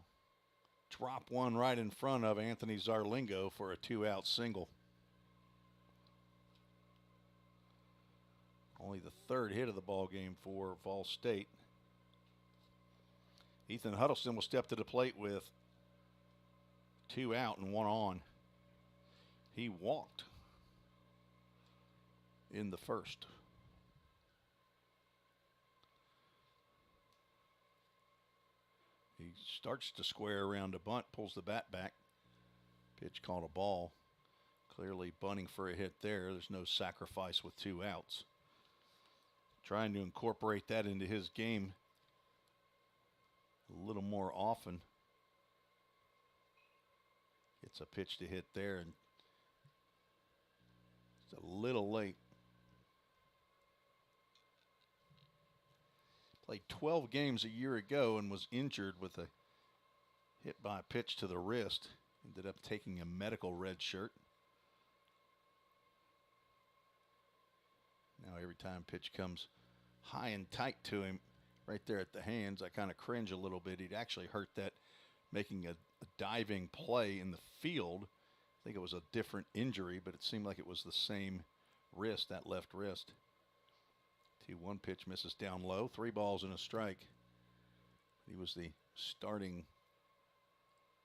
drop one right in front of Anthony Zarlingo for a 2-out single. Only the 3rd hit of the ball game for Vol State. Ethan Huddleston will step to the plate with 2 out and 1 on. He walked in the first. He starts to square around a bunt, pulls the bat back. Pitch called a ball. Clearly bunting for a hit there. There's no sacrifice with 2 outs. Trying to incorporate that into his game a little more often. Gets a pitch to hit there, and it's a little late. Played 12 games a year ago and was injured with a hit by a pitch to the wrist. Ended up taking a medical red shirt. Now every time pitch comes high and tight to him right there at the hands, I kind of cringe a little bit. He'd actually hurt that making a diving play in the field. I think it was a different injury, but it seemed like it was the same wrist, that left wrist. 2-1 pitch misses down low. 3 balls and a strike. He was the starting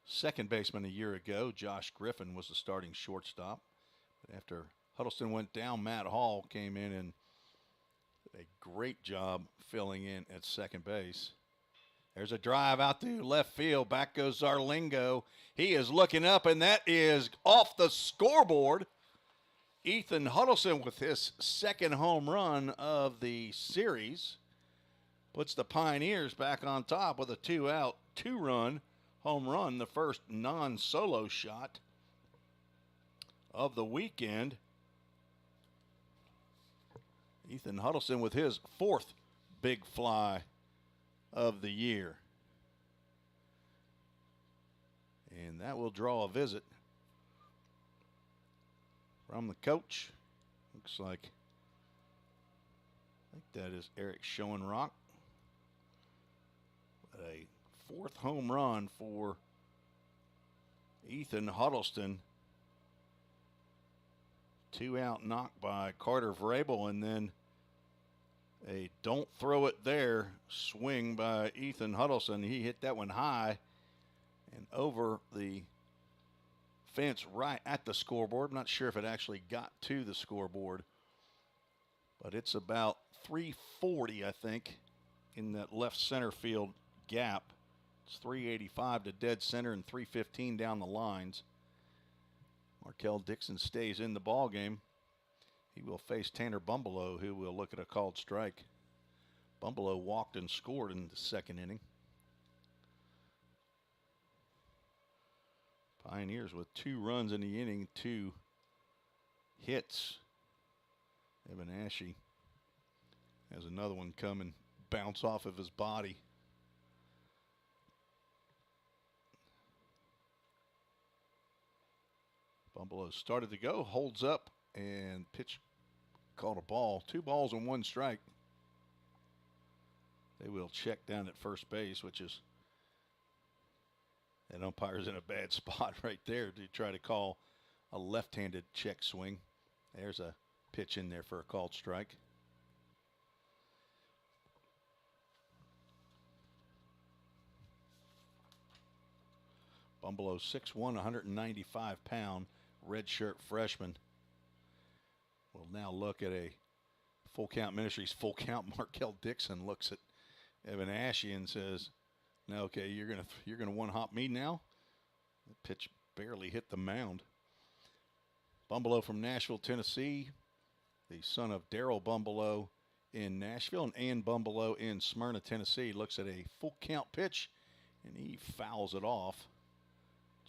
second baseman a year ago. Josh Griffin was the starting shortstop. But after Huddleston went down, Matt Hall came in and did a great job filling in at second base. There's a drive out to left field. Back goes Zarlingo. He is looking up, and that is off the scoreboard. Ethan Huddleston with his second home run of the series puts the Pioneers back on top with a 2-out, 2-run home run, the first non-solo shot of the weekend. Ethan Huddleston with his fourth big fly of the year. And that will draw a visit from the coach. Looks like, I think that is Eric Schoenrock. A fourth home run for Ethan Huddleston. 2-out knock by Carter Vrabel, and then a don't throw it there swing by Ethan Huddleston. He hit that one high and over the fence right at the scoreboard. I'm not sure if it actually got to the scoreboard, but it's about 340, I think, in that left center field gap. It's 385 to dead center and 315 down the lines. Markel Dixon stays in the ball game. He will face Tanner Bumbleau, who will look at a called strike. Bumbleau walked and scored in the second inning. Pioneers with 2 runs in the inning, 2 hits. Evan Ashe has another one come and bounce off of his body. Bumbleau started to go, holds up, and pitch called a ball. 2 balls and 1 strike. They will check down at first base, which is, that umpire's in a bad spot right there to try to call a left-handed check swing. There's a pitch in there for a called strike. Bumbleau 6'1", 195-pound redshirt freshman. We'll now look at a full count Ministries full count. Markel Dixon looks at Evan Ashe and says, "No, okay, you're gonna one hop me now." The pitch barely hit the mound. Bumbleau from Nashville, Tennessee, the son of Darrell Bumbleau in Nashville and Ann Bumbleau in Smyrna, Tennessee, looks at a full count pitch and he fouls it off,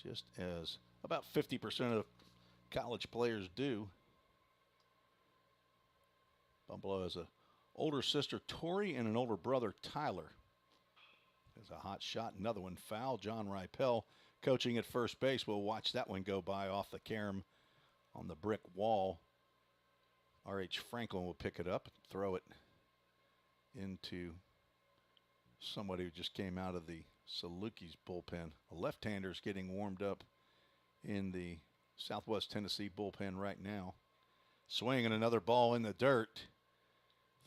just as about 50% of college players do. Bumbleau has an older sister, Tori, and an older brother, Tyler. There's a hot shot, another one foul. John Ripel coaching at first base. We'll watch that one go by off the carom on the brick wall. R.H. Franklin will pick it up and throw it into somebody who just came out of the Salukis bullpen. A left-hander's getting warmed up in the Southwest Tennessee bullpen right now. Swinging another ball in the dirt.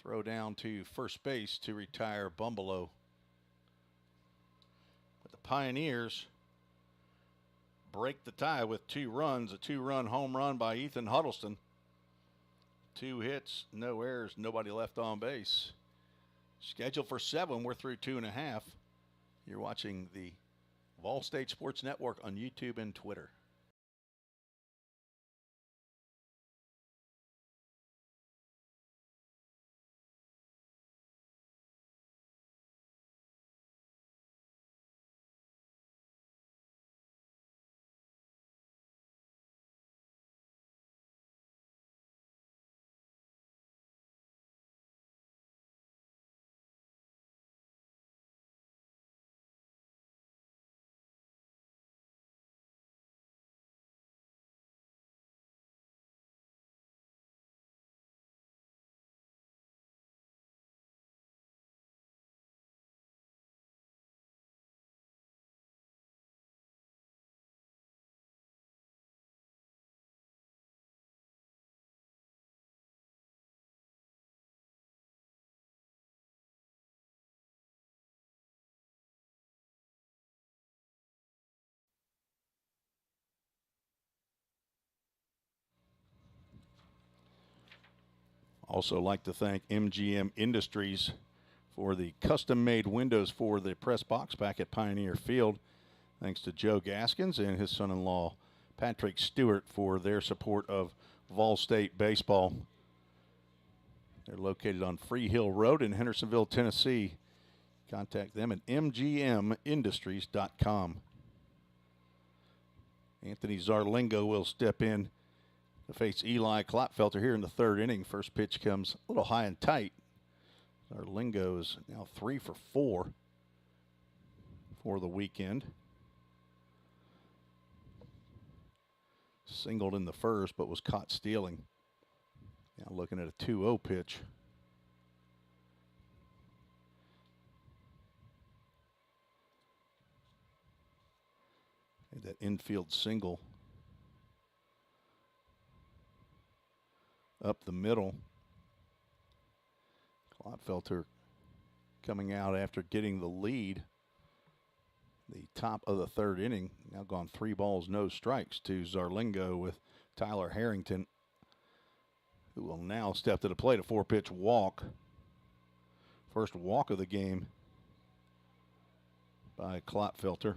Throw down to first base to retire Bumbleau. But the Pioneers break the tie with 2 runs, a 2-run home run by Ethan Huddleston. 2 hits, no errors, nobody left on base. Scheduled for 7, we're through 2.5. You're watching the Vol State Sports Network on YouTube and Twitter. Also like to thank MGM Industries for the custom-made windows for the press box back at Pioneer Field. Thanks to Joe Gaskins and his son-in-law Patrick Stewart for their support of Vol State baseball. They're located on Free Hill Road in Hendersonville, Tennessee. Contact them at mgmindustries.com. Anthony Zarlingo will step in to face Eli Klopfelter here in the third inning. First pitch comes a little high and tight. Zarlingo is now 3 for 4 for the weekend. Singled in the first, but was caught stealing. Now looking at a 2-0 pitch. That infield single up the middle. Klopfelter coming out after getting the lead. The top of the third inning. Now gone 3 balls, no strikes to Zarlingo with Tyler Harrington, who will now step to the plate. A 4-pitch walk. First walk of the game by Klopfelter.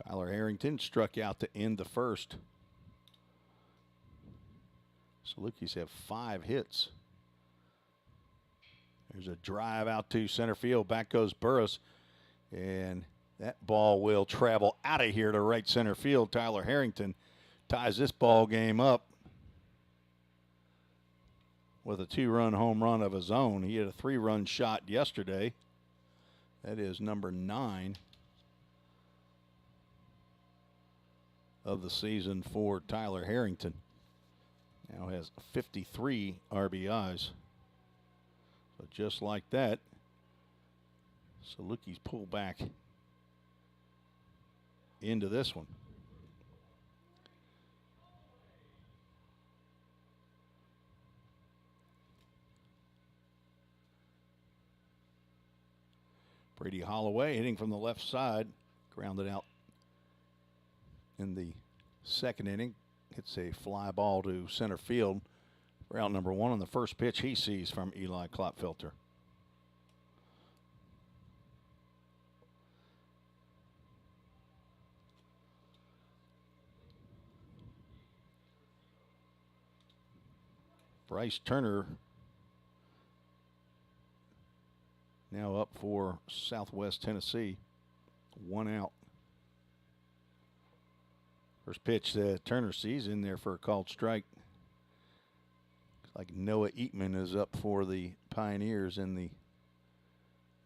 Tyler Harrington struck out to end the first. Salukis have 5 hits. There's a drive out to center field. Back goes Burris. And that ball will travel out of here to right center field. Tyler Harrington ties this ball game up with a 2-run home run of his own. He had a 3-run shot yesterday. That is number 9 of the season for Tyler Harrington. Now has 53 RBIs. So just like that, Salukis pull back into this one. Brady Holloway hitting from the left side, grounded out in the second inning. Hits a fly ball to center field for out number 1 on the first pitch he sees from Eli Klopfelter. Bryce Turner now up for Southwest Tennessee. 1 out. First pitch that Turner sees in there for a called strike. Looks like Noah Eatman is up for the Pioneers in the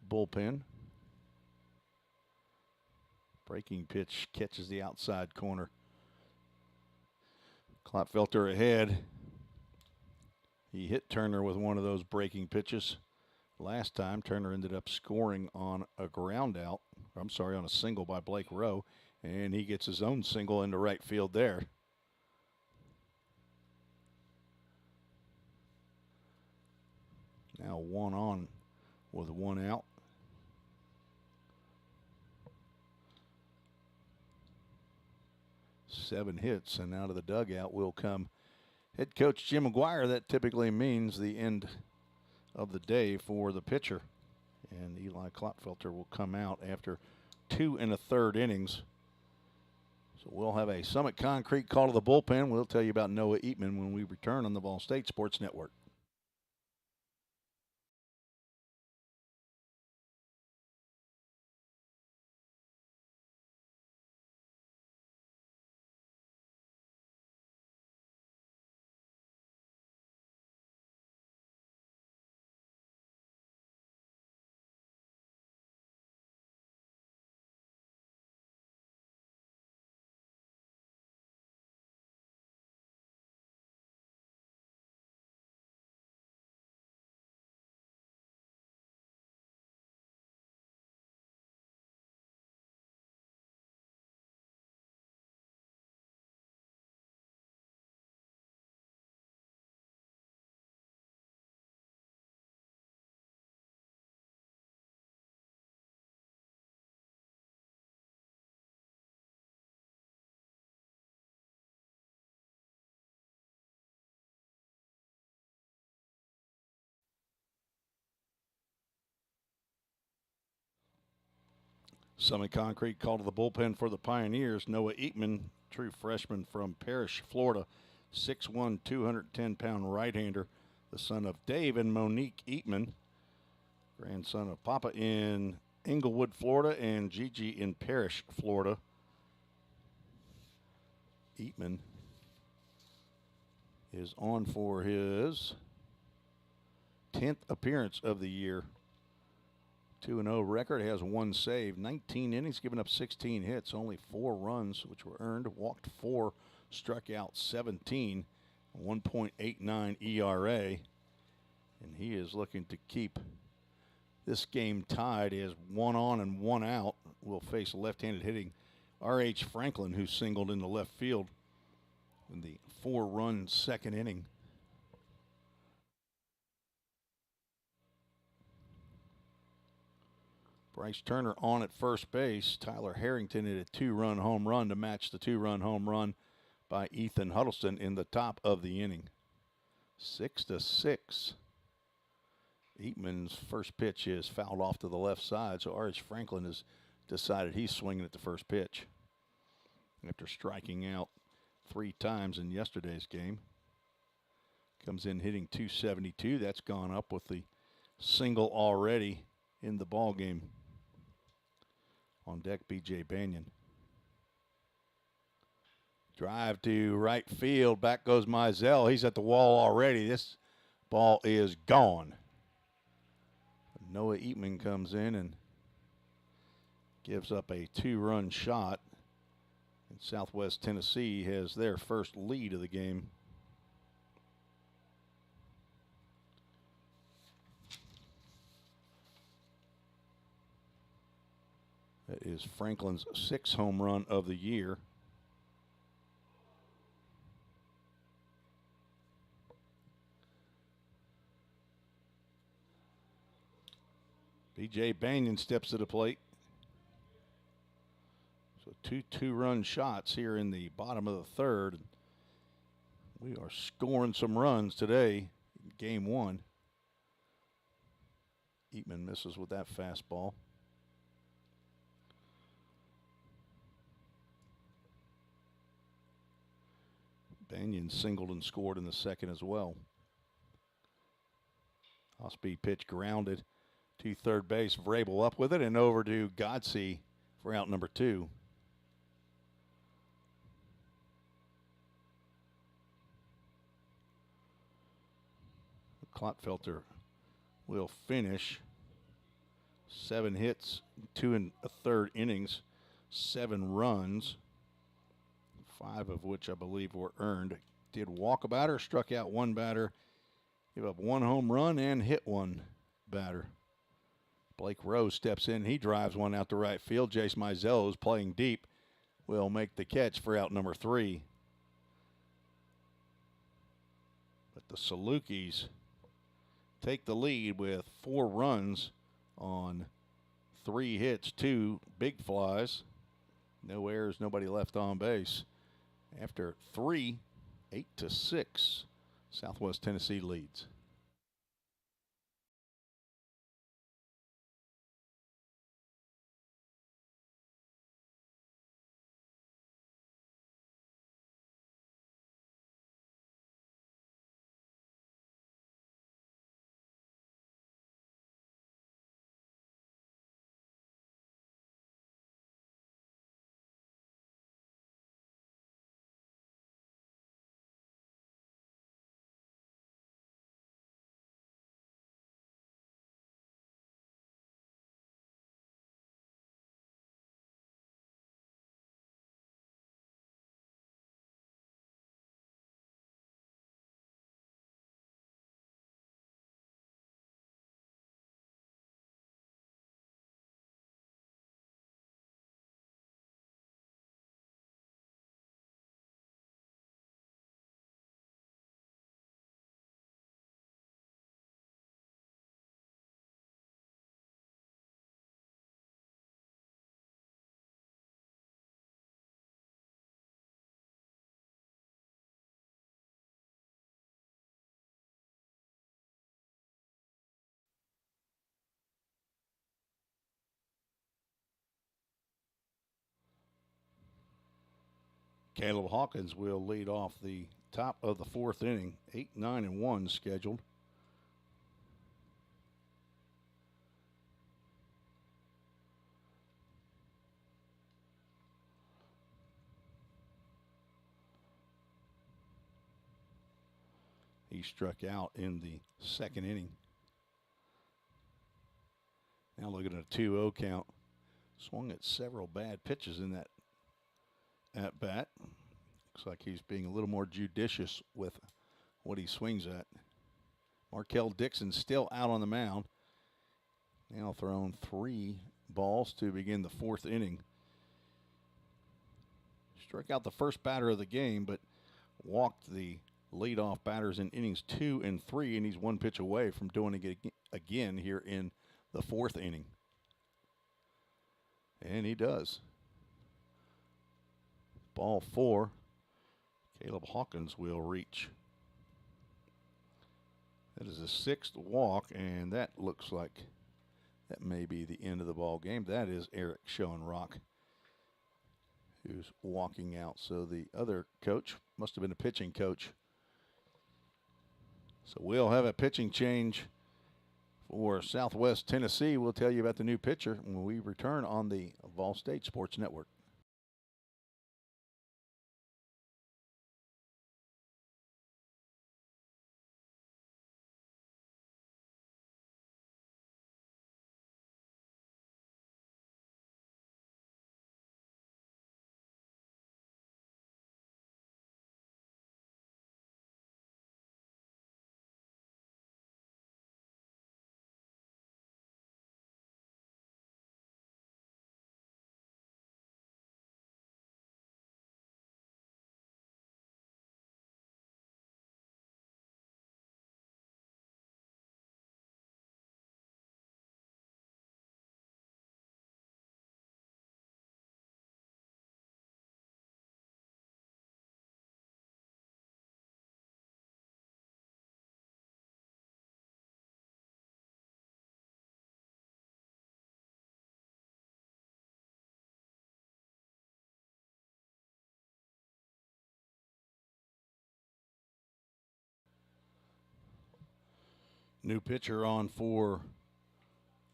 bullpen. Breaking pitch catches the outside corner. Klopfelter ahead. He hit Turner with one of those breaking pitches. Last time, Turner ended up scoring on a ground out. I'm sorry, on a single by Blake Rowe. And he gets his own single into right field there. Now 1 on with 1 out. Seven hits, and out of the dugout will come head coach Jim McGuire. That typically means the end of the day for the pitcher. And Eli Klopfelter will come out after 2 1/3 innings. So we'll have a Summit Concrete call to the bullpen. We'll tell you about Noah Eatman when we return on the Vol State Sports Network. Summit Concrete called to the bullpen for the Pioneers. Noah Eatman, true freshman from Parrish, Florida, 6'1", 210-pound right-hander, the son of Dave and Monique Eatman, grandson of Papa in Englewood, Florida, and Gigi in Parrish, Florida. Eatman is on for his 10th appearance of the year. 2-0 record, has 1 save, 19 innings, given up 16 hits, only 4 runs, which were earned, walked 4, struck out 17, 1.89 ERA. And he is looking to keep this game tied as 1 on and 1 out. Will face left-handed hitting R.H. Franklin, who singled into left field in the 4-run second inning. Bryce Turner on at first base. Tyler Harrington hit a 2-run home run to match the 2-run home run by Ethan Huddleston in the top of the inning. 6-6. Eatman's first pitch is fouled off to the left side, so R.H. Franklin has decided he's swinging at the first pitch after striking out 3 times in yesterday's game. Comes in hitting .272. That's gone up with the single already in the ball game. On deck, B.J. Banyan. Drive to right field. Back goes Mizell. He's at the wall already. This ball is gone. Noah Eatman comes in and gives up a 2-run shot. And Southwest Tennessee has their first lead of the game. That is Franklin's 6th home run of the year. B.J. Banyan steps to the plate. So 2 two-run shots here in the bottom of the third. We are scoring some runs today in game 1. Eatman misses with that fastball. Banyan singled and scored in the second as well. Off-speed pitch grounded to third base. Vrabel up with it and over to Godsey for out number 2. Klotfelter will finish. 7 hits, 2 1/3 innings, 7 runs, 5 of which I believe were earned. Did walk a batter, struck out 1 batter, gave up 1 home run, and hit 1 batter. Blake Rose steps in. He drives 1 out to right field. Jace Mizell is playing deep. Will make the catch for out number 3. But the Salukis take the lead with 4 runs on 3 hits, 2 big flies. No errors, nobody left on base. After 3, 8-6, Southwest Tennessee leads. Caleb Hawkins will lead off the top of the fourth inning. 8, 9, and 1 scheduled. He struck out in the second inning. Now looking at a 2-0 count. Swung at several bad pitches in that at bat. Looks like he's being a little more judicious with what he swings at. Markel Dixon still out on the mound. Now thrown 3 balls to begin the fourth inning. Struck out the first batter of the game, but walked the leadoff batters in innings 2 and 3, and he's 1 pitch away from doing it again here in the fourth inning. And he does. Ball 4. Caleb Hawkins will reach. That is a 6th walk, and that looks like that may be the end of the ball game. That is Eric Schoenrock, who's walking out. So the other coach must have been a pitching coach. So we'll have a pitching change for Southwest Tennessee. We'll tell you about the new pitcher when we return on the Vol State Sports Network. New pitcher on for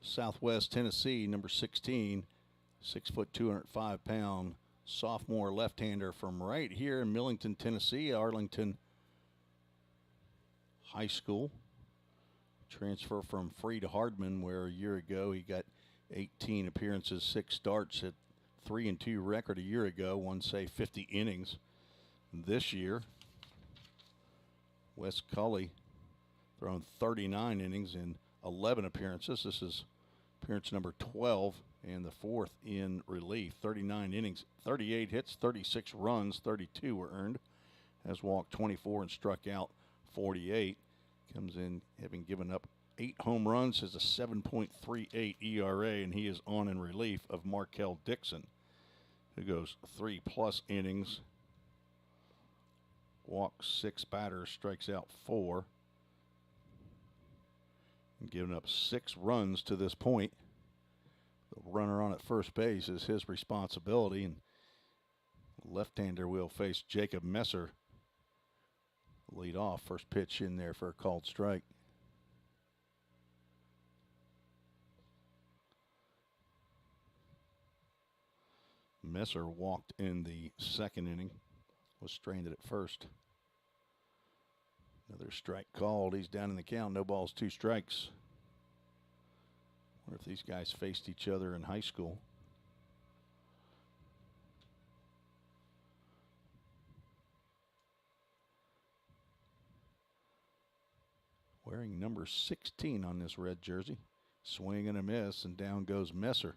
Southwest Tennessee, number 16, 6 foot, 205-pound sophomore left-hander from right here in Millington, Tennessee, Arlington High School. Transfer from Free to Hardman, where a year ago he got 18 appearances, 6 starts at 3-2 record a year ago, won, say, 50 innings. This year, Wes Cully thrown 39 innings in 11 appearances. This is appearance number 12 and the 4th in relief. 39 innings, 38 hits, 36 runs, 32 were earned. Has walked 24 and struck out 48. Comes in having given up 8 home runs, has a 7.38 ERA, and he is on in relief of Markel Dixon, who goes 3+ innings, walks 6 batters, strikes out 4. And giving up 6 runs to this point. The runner on at first base is his responsibility, and left-hander will face Jacob Messer. Lead off, first pitch in there for a called strike. Messer walked in the second inning, was stranded at first. Another strike called. He's down in the count. No balls, 2 strikes. Wonder if these guys faced each other in high school. Wearing number 16 on this red jersey. Swing and a miss, and down goes Messer.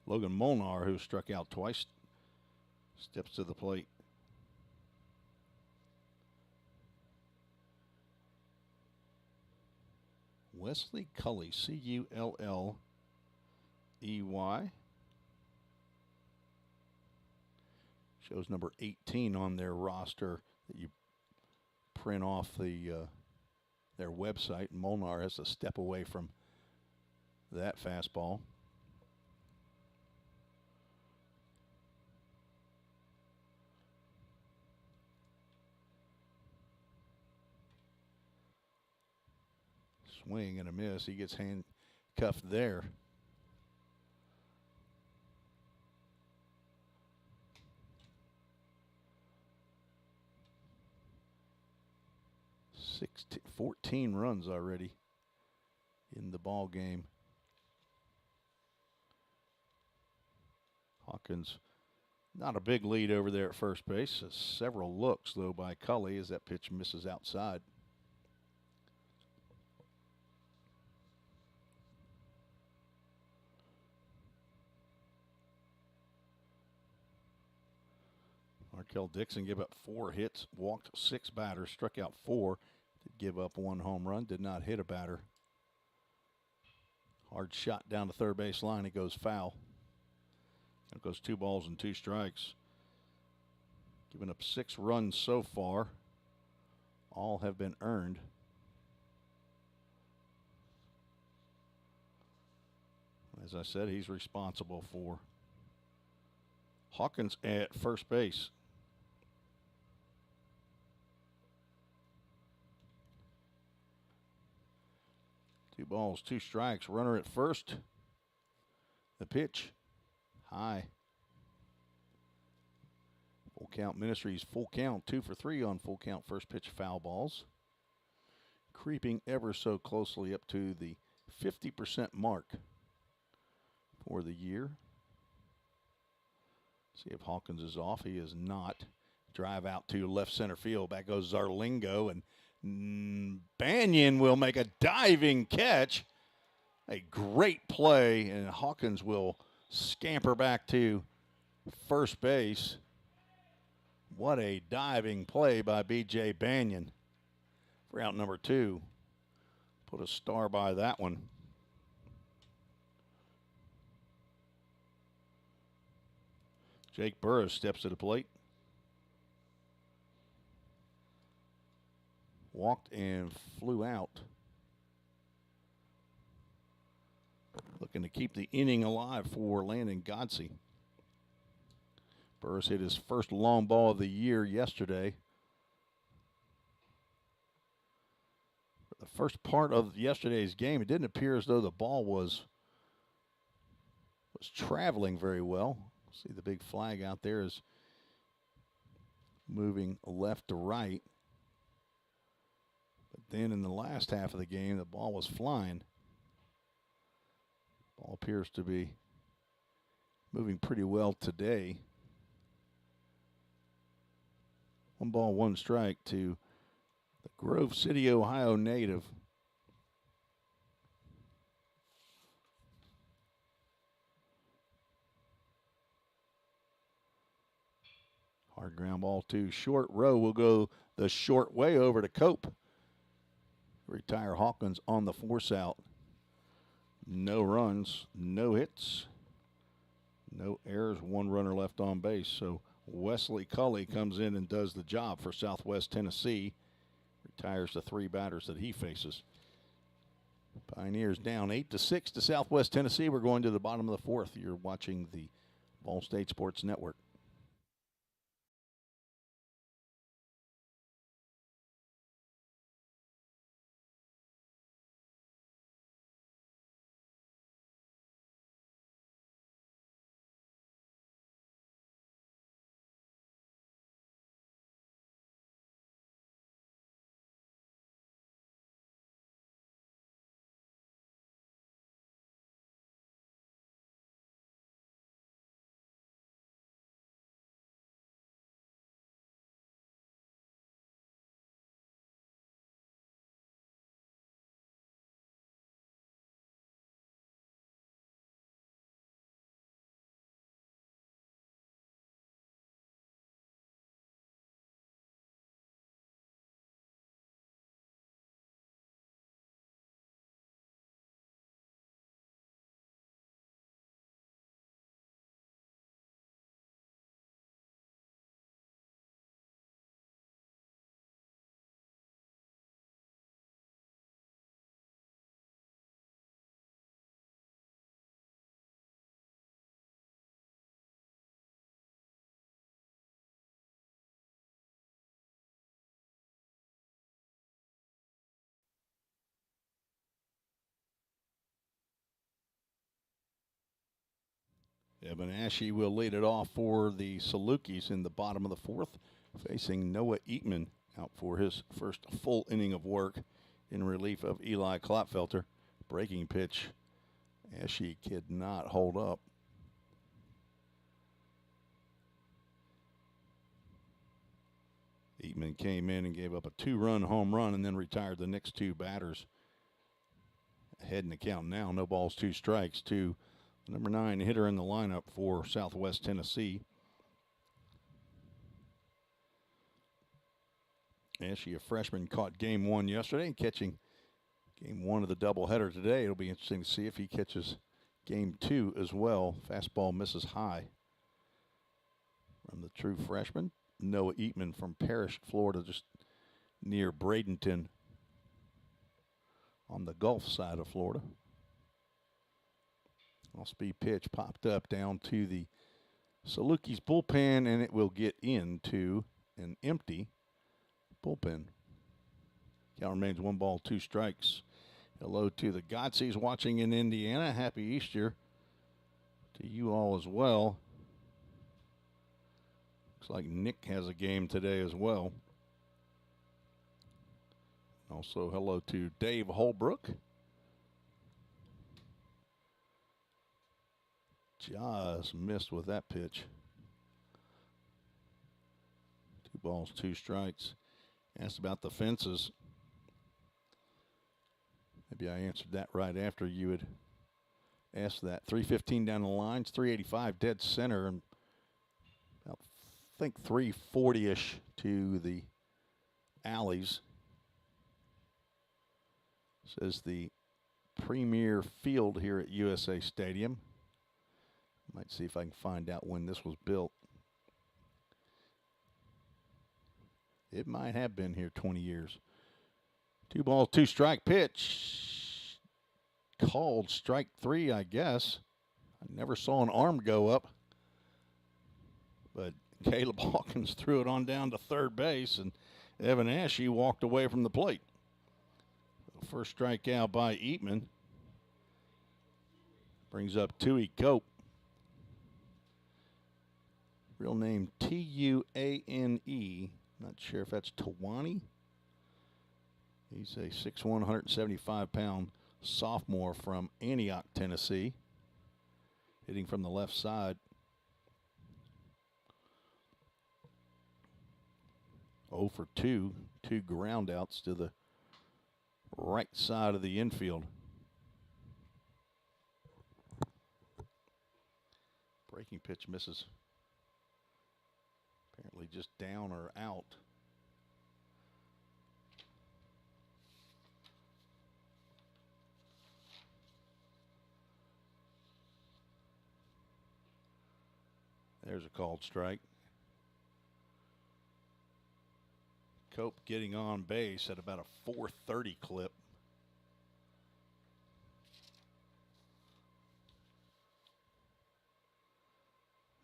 Logan Molnar, who struck out twice, steps to the plate. Wesley Cully, Culley. Shows number 18 on their roster that you print off their website. Molnar has to step away from that fastball. Swing and a miss. He gets handcuffed there. Six, 14 runs already in the ball game. Hawkins, not a big lead over there at first base. Several looks, though, by Cully as that pitch misses outside. Markel Dixon gave up 4 hits, walked 6 batters, struck out 4, did give up 1 home run, did not hit a batter. Hard shot down the third base line. It goes foul. It goes 2 balls and 2 strikes. Giving up 6 runs so far. All have been earned. As I said, he's responsible for Hawkins at first base. Two balls, 2 strikes. Runner at first. The pitch. High. Full count Ministries, full count, 2 for 3 on full count first pitch foul balls. Creeping ever so closely up to the 50% mark for the year. See if Hawkins is off. He is not. Drive out to left center field. Back goes Zarlingo, and Banyan will make a diving catch. A great play, and Hawkins will scamper back to first base. What a diving play by B.J. Banyan for out number 2. Put a star by that one. Jake Burris steps to the plate. Walked and flew out. Looking to keep the inning alive for Landon Godsey. Burris hit his first long ball of the year yesterday. For the first part of yesterday's game, it didn't appear as though the ball was traveling very well. See the big flag out there is moving left to right. But then in the last half of the game, the ball was flying. Ball appears to be moving pretty well today. 1 ball, 1 strike to the Grove City, Ohio native. Hard ground ball to short. Row will go the short way over to Cope. Retire Hawkins on the force out. No runs, no hits, no errors, 1 runner left on base. So Wesley Cully comes in and does the job for Southwest Tennessee. Retires the 3 batters that he faces. Pioneers down 8-6 to Southwest Tennessee. We're going to the bottom of the 4th. You're watching the Ball State Sports Network. Evan Ashe will lead it off for the Salukis in the bottom of the fourth, facing Noah Eatman out for his first full inning of work in relief of Eli Klopfelter. Breaking pitch. Ashe could not hold up. Eatman came in and gave up a 2-run home run and then retired the next two batters. Ahead in the count now, no balls, 2 strikes to the number 9 hitter in the lineup for Southwest Tennessee. Ashe, a freshman, caught game 1 yesterday and catching game 1 of the doubleheader today. It'll be interesting to see if he catches game 2 as well. Fastball misses high from the true freshman. Noah Eatman from Parrish, Florida, just near Bradenton on the Gulf side of Florida. Off-speed pitch popped up down to the Salukis bullpen, and it will get into an empty bullpen. Count remains 1 ball, 2 strikes. Hello to the Gotsies watching in Indiana. Happy Easter to you all as well. Looks like Nick has a game today as well. Also, hello to Dave Holbrook. Just missed with that pitch. 2 balls, 2 strikes. Asked about the fences. Maybe I answered that right after you had asked that. 315 down the lines, 385 dead center, and about, I think, 340-ish to the alleys. Says the premier field here at USA Stadium. Might see if I can find out when this was built. It might have been here 20 years. 2 balls, 2 strike pitch. Called strike 3, I guess. I never saw an arm go up. But Caleb Hawkins threw it on down to third base, and Evan Ashe walked away from the plate. First strikeout by Eatman. Brings up Tui Cope. Real name Tuane. Not sure if that's Tawani. He's a 6'1", 175-pound sophomore from Antioch, Tennessee. Hitting from the left side. 0 for 2. 2 groundouts to the right side of the infield. Breaking pitch misses. Apparently just down or out. There's a called strike. Cope getting on base at about a 430 clip.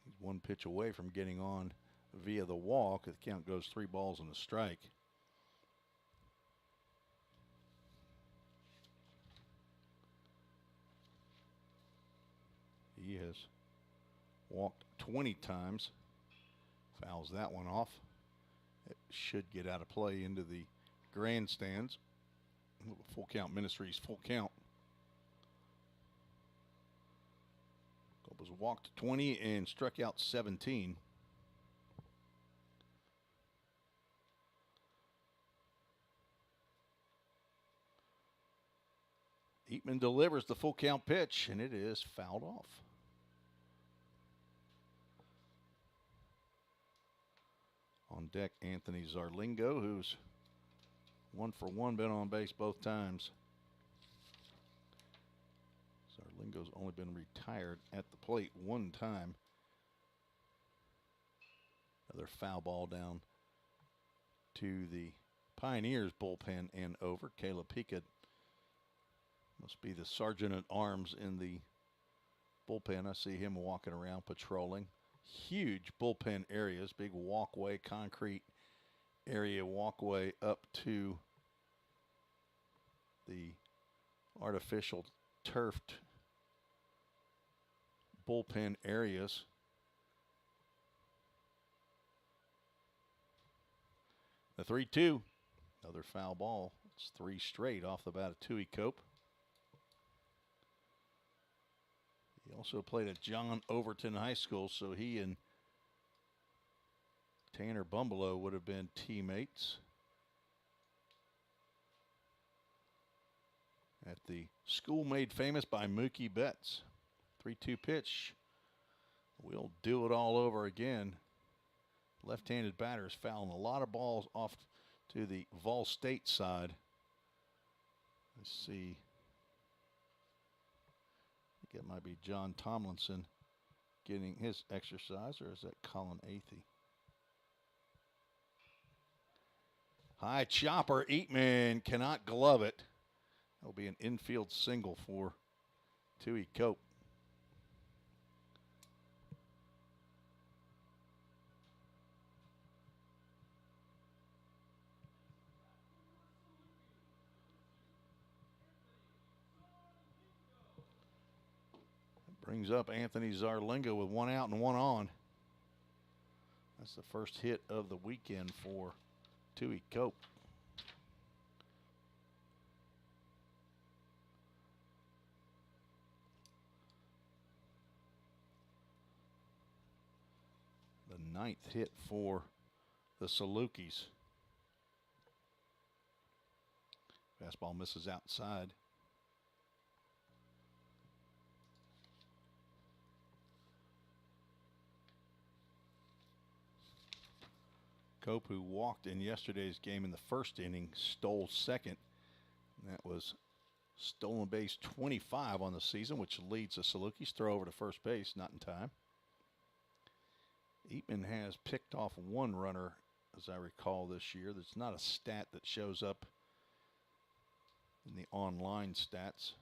He's 1 pitch away from getting on via the walk. The count goes 3 balls and a strike. He has walked 20 times. Fouls that one off. It should get out of play into the grandstands. Full count ministries, full count. Cope was walked 20 and struck out 17. Eatman delivers the full count pitch, and it is fouled off. On deck, Anthony Zarlingo, who's 1 for 1, been on base both times. Zarlingo's only been retired at the plate 1 time. Another foul ball down to the Pioneers bullpen and over. Caleb Pickett must be the sergeant at arms in the bullpen. I see him walking around patrolling. Huge bullpen areas, big walkway, concrete area walkway up to the artificial turfed bullpen areas. The 3-2. Another foul ball. It's 3 straight off the bat of Tui Cope. He also played at John Overton High School, so he and Tanner Bumbelow would have been teammates at the school made famous by Mookie Betts. 3-2 pitch. We'll do it all over again. Left-handed batters fouling a lot of balls off to the Vol State side. Let's see. I think it might be John Tomlinson getting his exercise, or is that Colin Athey? High chopper. Eatman cannot glove it. That'll be an infield single for Tui Cope. Brings up Anthony Zarlingo with 1 out and 1 on. That's the first hit of the weekend for Tui Cope. The 9th hit for the Salukis. Fastball misses outside. Cope, who walked in yesterday's game in the first inning, stole second. And that was stolen base 25 on the season, which leads the Salukis. Throw over to first base, not in time. Eatman has picked off 1 runner, as I recall, this year. There's not a stat that shows up in the online stats.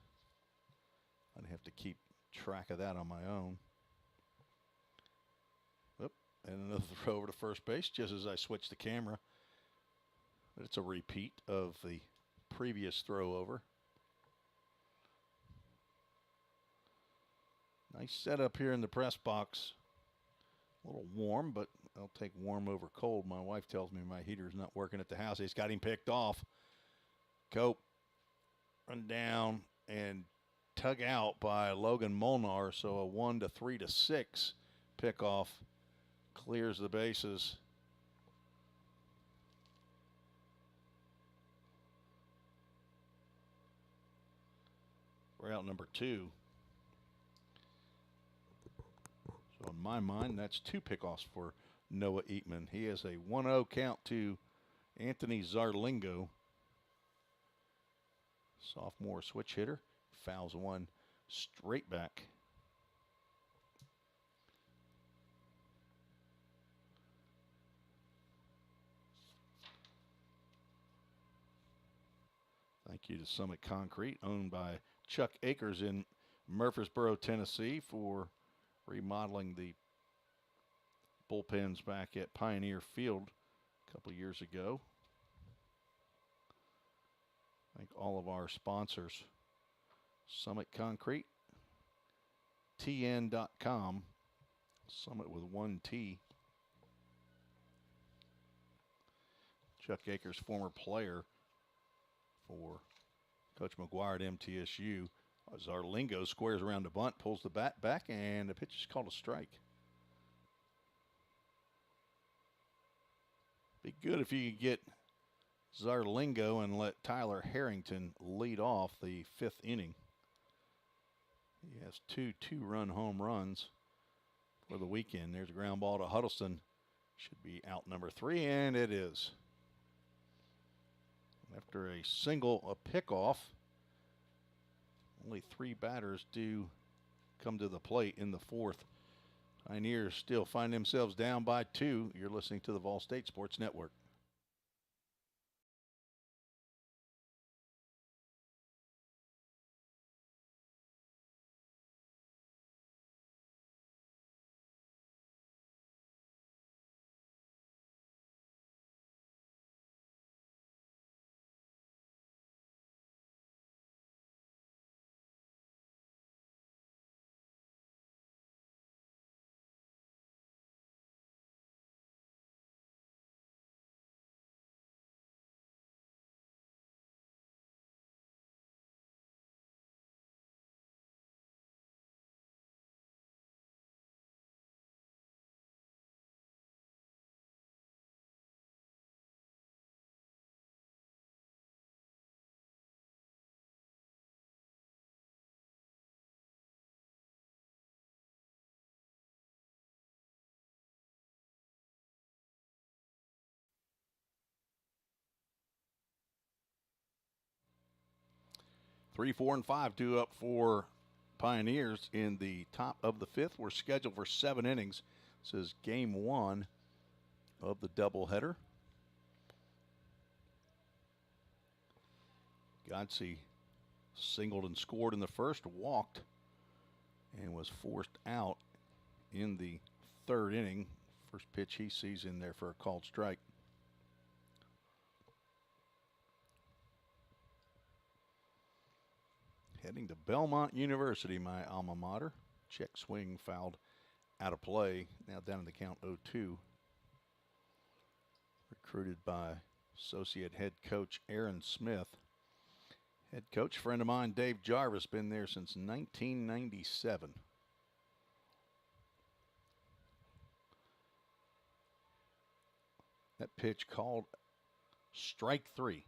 I'd have to keep track of that on my own. And another throw over to first base just as I switch the camera. It's a repeat of the previous throw over. Nice setup here in the press box. A little warm, but I'll take warm over cold. My wife tells me my heater's not working at the house. He's got him picked off. Cope run down and tug out by Logan Molnar. So a 1 to 3 to 6 pickoff. Clears the bases. We're out number 2. So in my mind, that's 2 pickoffs for Noah Eatman. He has a 1-0 count to Anthony Zarlingo. Sophomore switch hitter. Fouls 1 straight back. Thank you to Summit Concrete, owned by Chuck Akers in Murfreesboro, Tennessee, for remodeling the bullpens back at Pioneer Field a couple years ago. Thank all of our sponsors. Summit Concrete, TN.com, Summit with 1 T. Chuck Akers, former player for Coach McGuire at MTSU. Zarlingo squares around the bunt, pulls the bat back, and the pitch is called a strike. Be good if you could get Zarlingo and let Tyler Harrington lead off the 5th inning. He has 2 two-run home runs for the weekend. There's a ground ball to Huddleston. Should be out number 3, and it is. After a single, a pickoff, only 3 batters do come to the plate in the 4th. Pioneers still find themselves down by 2. You're listening to the Vol State Sports Network. 3, 4, and 5 due up for Pioneers in the top of the 5th. We're scheduled for 7 innings. This is game 1 of the doubleheader. Godsey singled and scored in the first, walked, and was forced out in the 3rd inning. First pitch he sees in there for a called strike. Heading to Belmont University, my alma mater. Check swing fouled out of play. Now down in the count 0-2. Recruited by associate head coach Aaron Smith. Head coach, friend of mine, Dave Jarvis, been there since 1997. That pitch called strike 3.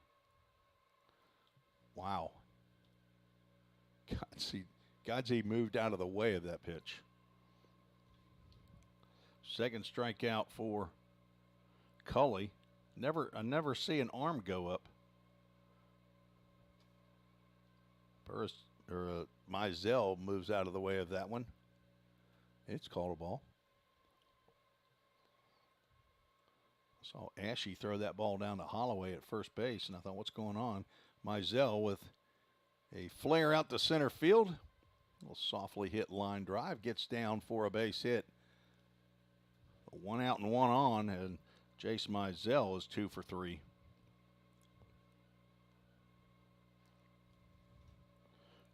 Wow. Godsey moved out of the way of that pitch. Second strikeout for Cully. I never see an arm go up. Mizell moves out of the way of that one. It's called a ball. Saw Ashe throw that ball down to Holloway at first base, and I thought, what's going on? Mizell with a flare out to center field. A little softly hit line drive. Gets down for a base hit. 1 out and 1 on, and Jace Mizell is 2 for 3.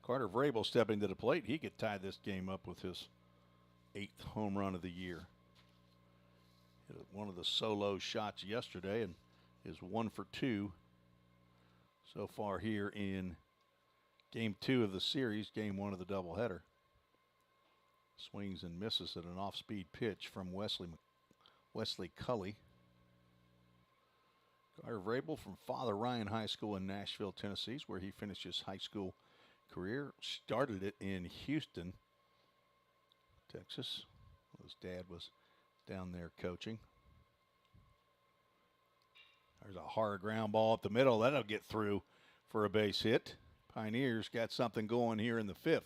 Carter Vrabel stepping to the plate. He could tie this game up with his 8th home run of the year. Hit one of the solo shots yesterday and is 1 for 2 so far here in game 2 of the series, game 1 of the doubleheader. Swings and misses at an off-speed pitch from Wesley Cully. Carter Vrabel from Father Ryan High School in Nashville, Tennessee, where he finished his high school career. Started it in Houston, Texas. His dad was down there coaching. There's a hard ground ball up the middle. That'll get through for a base hit. Pioneers got something going here in the 5th.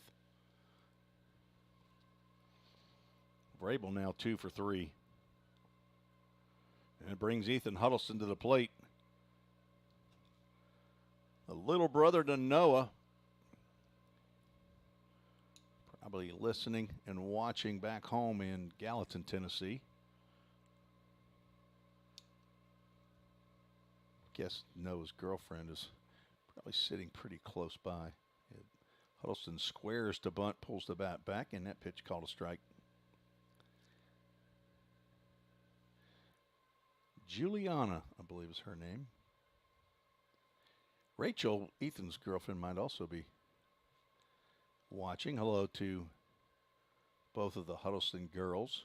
Vrabel now 2 for 3. And it brings Ethan Huddleston to the plate. The little brother to Noah. Probably listening and watching back home in Gallatin, Tennessee. Guess Noah's girlfriend is probably sitting pretty close by. Huddleston squares to bunt, pulls the bat back, and that pitch called a strike. Juliana, I believe is her name. Rachel, Ethan's girlfriend, might also be watching. Hello to both of the Huddleston girls.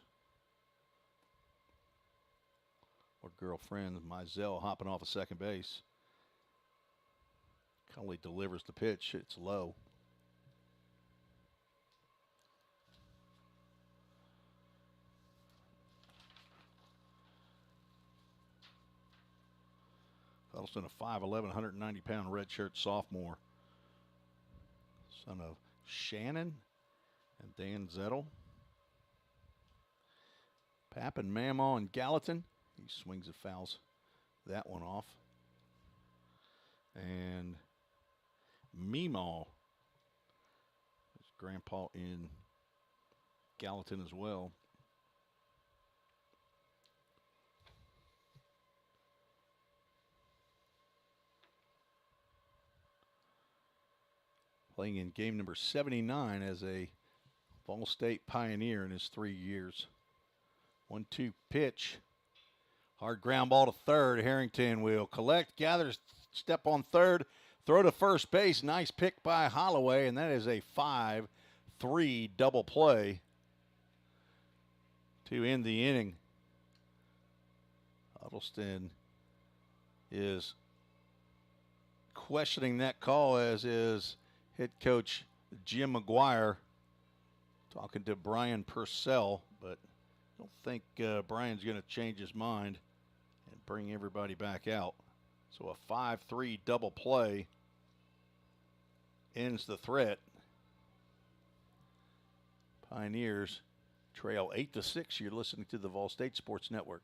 Or girlfriends. Mizell hopping off of second base. Cully delivers the pitch. It's low. Huddleston, a 5'11", 190-pound redshirt sophomore. Son of Shannon and Dan Zettel. Pap and Mamaw and Gallatin. He swings and fouls that one off. And Meemaw, his grandpa in Gallatin as well. Playing in game number 79 as a Ball State Pioneer in his 3 years. 1-2 pitch. Hard ground ball to third. Harrington will collect, gathers, step on third, throw to first base. Nice pick by Holloway, and that is a 5-3 double play to end the inning. Huddleston is questioning that call, as is head coach Jim McGuire, talking to Brian Purcell, but I don't think Brian's going to change his mind and bring everybody back out. So a 5-3 double play ends the threat. Pioneers trail 8-6. You're listening to the Vol State Sports Network.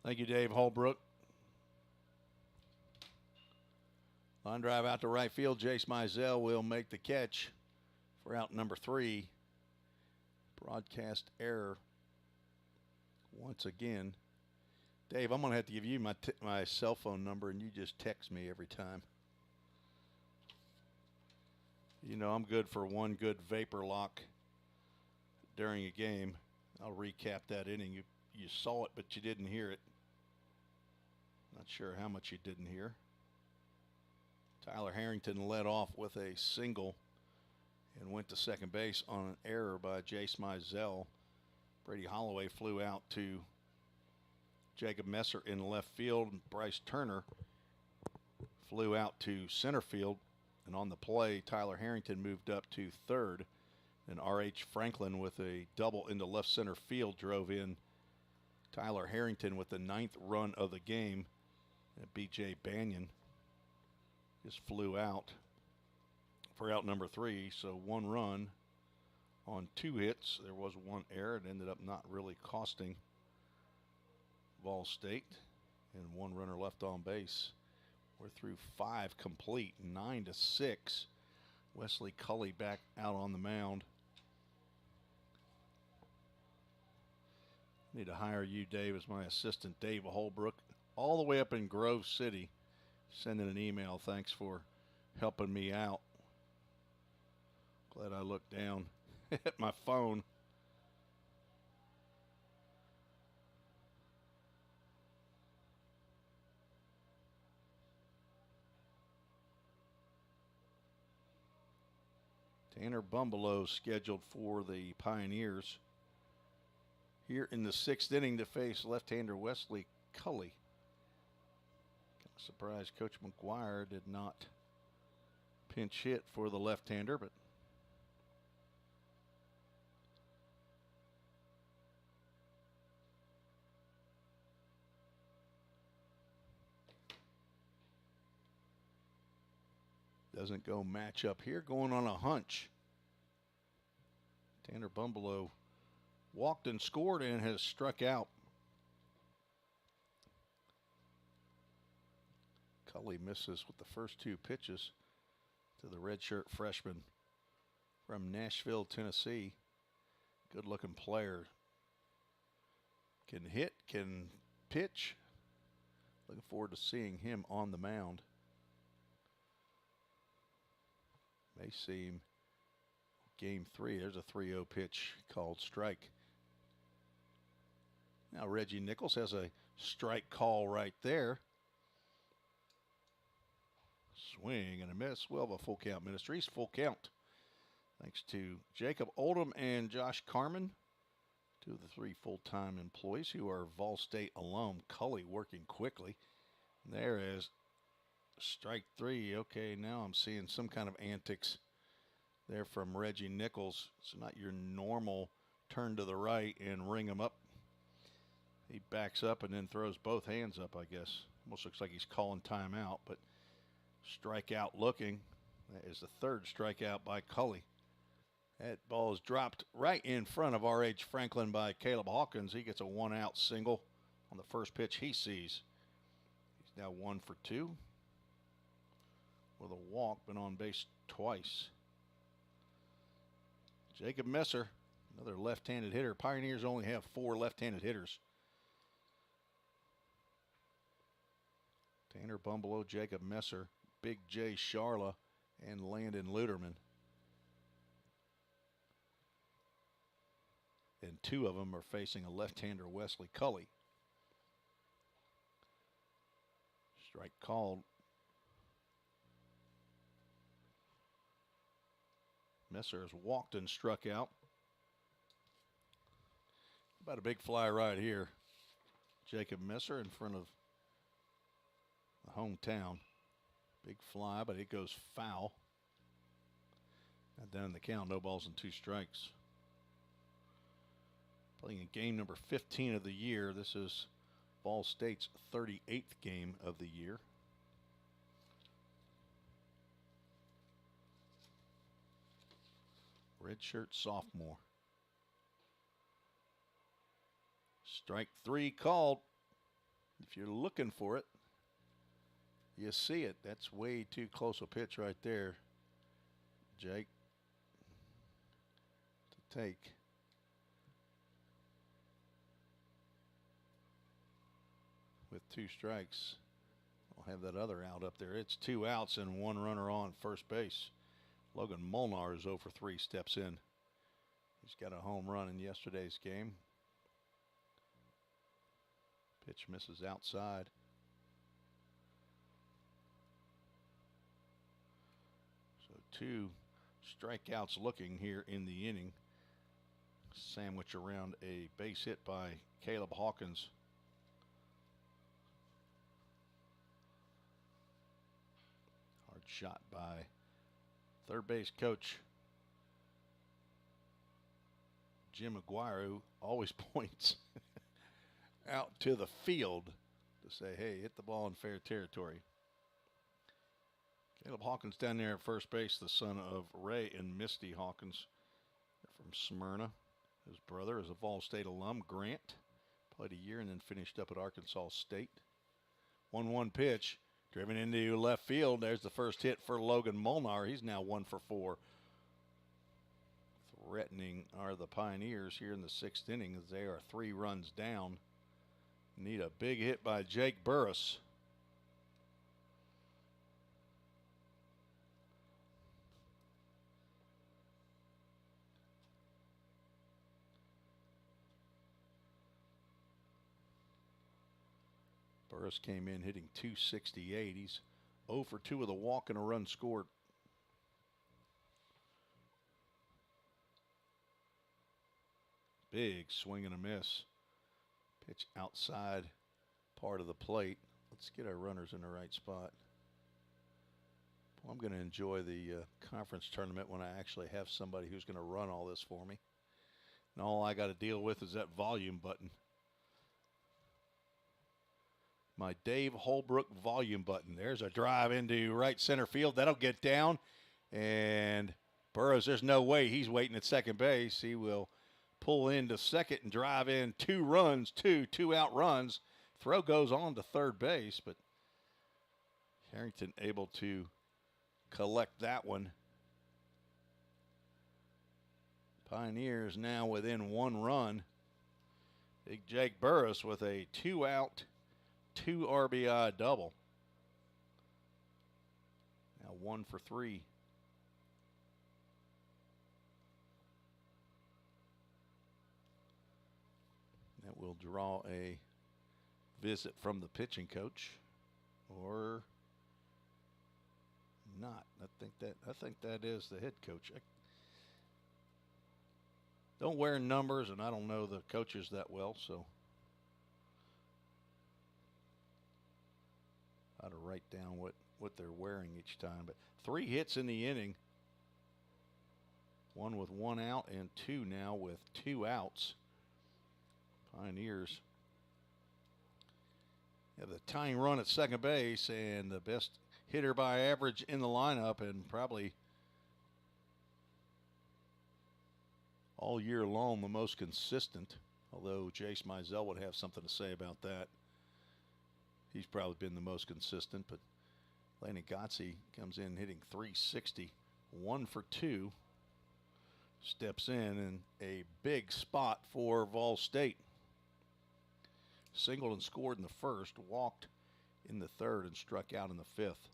Thank you, Dave Holbrook. Line drive out to right field. Jace Mizell will make the catch for out number 3. Broadcast error once again. Dave, I'm going to have to give you my cell phone number, and you just text me every time. You know, I'm good for one good vapor lock during a game. I'll recap that inning. You saw it, but you didn't hear it. Not sure how much you didn't hear. Tyler Harrington led off with a single and went to second base on an error by Jace Mizell. Brady Holloway flew out to Jacob Messer in left field. Bryce Turner flew out to center field. And on the play, Tyler Harrington moved up to third. And R.H. Franklin with a double into left center field drove in Tyler Harrington with the 9th run of the game. And B.J. Banyan just flew out for out number 3. So 1 run on 2 hits. There was 1 error. It ended up not really costing Vol State. And 1 runner left on base. We're through 5 complete, 9-6. Wesley Cully back out on the mound. Need to hire you, Dave, as my assistant. Dave Holbrook, all the way up in Grove City, sending an email. Thanks for helping me out. Glad I looked down at my phone. Tanner Bumbelow scheduled for the Pioneers here in the 6th inning to face left-hander Wesley Cully. Surprised Coach McGuire did not pinch hit for the left-hander, but doesn't go match up here. Going on a hunch. Tanner Bumbelow walked and scored and has struck out. Cully misses with the first 2 pitches to the redshirt freshman from Nashville, Tennessee. Good looking player. Can hit, can pitch. Looking forward to seeing him on the mound. May see game 3. There's a 3-0 pitch called strike. Now Reggie Nichols has a strike call right there. Swing and a miss. We'll have a full count, Ministries. Full count. Thanks to Jacob Oldham and Josh Carmen, 2 of the 3 full-time employees who are Vol State alum. Cully working quickly. There is strike 3. Okay, now I'm seeing some kind of antics there from Reggie Nichols. It's not your normal turn to the right and ring him up. He backs up and then throws both hands up, I guess. Almost looks like he's calling timeout, but strikeout looking. That is the 3rd strikeout by Cully. That ball is dropped right in front of R.H. Franklin by Caleb Hawkins. He gets a 1-out single on the first pitch he sees. He's now 1 for 2 with a walk, been on base twice. Jacob Messer, another left-handed hitter. Pioneers only have 4 left-handed hitters. Tanner Bumbelow, Jacob Messer, Big J Sharla, and Landon Luderman. And 2 of them are facing a left-hander, Wesley Cully. Strike called. Messer has walked and struck out. About a big fly right here. Jacob Messer in front of the hometown. Big fly, but it goes foul. And down the count, no balls and 2 strikes. Playing in game number 15 of the year. This is Vol State's 38th game of the year. Redshirt sophomore. Strike 3 called. If you're looking for it, you see it. That's way too close a pitch right there, Jake, to take. With 2 strikes. I'll have that other out up there. It's 2 outs and 1 runner on first base. Logan Molnar is 0 for 3, steps in. He's got a home run in yesterday's game. Pitch misses outside. So 2 strikeouts looking here in the inning. Sandwich around a base hit by Caleb Hawkins. Hard shot by third base coach Jim McGuire, who always points out to the field to say, hey, hit the ball in fair territory. Caleb Hawkins down there at first base, the son of Ray and Misty Hawkins. They're from Smyrna. His brother is a Vol State alum, Grant. Played a year and then finished up at Arkansas State. 1-1 pitch, driven into left field. There's the first hit for Logan Molnar. He's now 1 for 4. Threatening are the Pioneers here in the 6th inning as they are 3 runs down. Need a big hit by Jake Burris. Burris came in hitting .268. He's 0 for 2 with a walk and a run scored. Big swing and a miss. Pitch outside part of the plate. Let's get our runners in the right spot. Well, I'm going to enjoy the conference tournament when I actually have somebody who's going to run all this for me. And all I got to deal with is that volume button. My Dave Holbrook volume button. There's a drive into right center field. That'll get down. And Burroughs, there's no way he's waiting at second base. He will pull into second and drive in 2 runs, 2 out runs. Throw goes on to third base, but Harrington able to collect that one. Pioneers now within 1 run. Big Jake Burris with a 2-out, 2 RBI double. Now 1 for 3. That will draw a visit from the pitching coach, or not. I think that is the head coach. I don't wear numbers, and I don't know the coaches that well, so I had to write down what they're wearing each time. But 3 hits in the inning. 1 with 1 out and 2 now with 2 outs. Pioneers have the tying run at second base and the best hitter by average in the lineup, and probably all year long the most consistent, although Jace Mizell would have something to say about that. He's probably been the most consistent, but Landon Gotze comes in hitting .360, 1 for 2. Steps in a big spot for Vol State. Singled and scored in the first, walked in the third, and struck out in the 5th.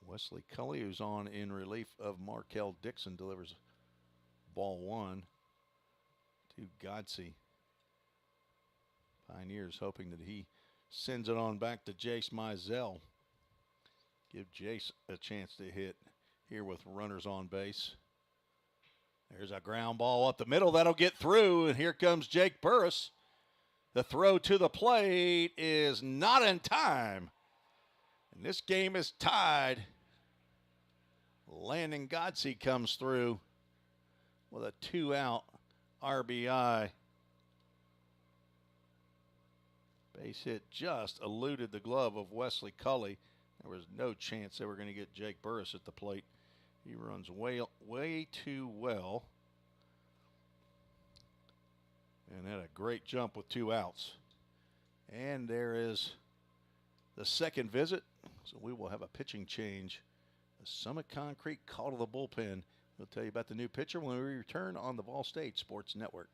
Wesley Cully, who's on in relief of Markel Dixon, delivers ball 1 to Gotze. Pioneers hoping that he sends it on back to Jace Mizell. Give Jace a chance to hit here with runners on base. There's a ground ball up the middle. That'll get through, and here comes Jake Burris. The throw to the plate is not in time. And this game is tied. Landon Gotze comes through with a 2-out RBI. Base hit just eluded the glove of Wesley Cully. There was no chance they were going to get Jake Burris at the plate. He runs way too well. and had a great jump with 2 outs. And there is the second visit, so we will have a pitching change. The Summit Concrete call to the bullpen. We'll tell you about the new pitcher when we return on the Vol State Sports Network.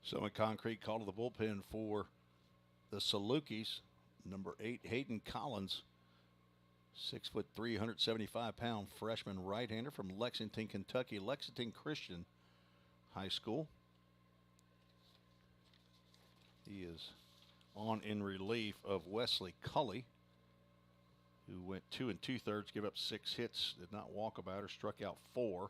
Summit Concrete call to the bullpen for the Salukis. Number 8, Hayden Collins, 6'3", 175-pound freshman right-hander from Lexington, Kentucky, Lexington Christian High School. He is on in relief of Wesley Cully, who went 2 2/3, gave up 6 hits, did not walk about or struck out 4,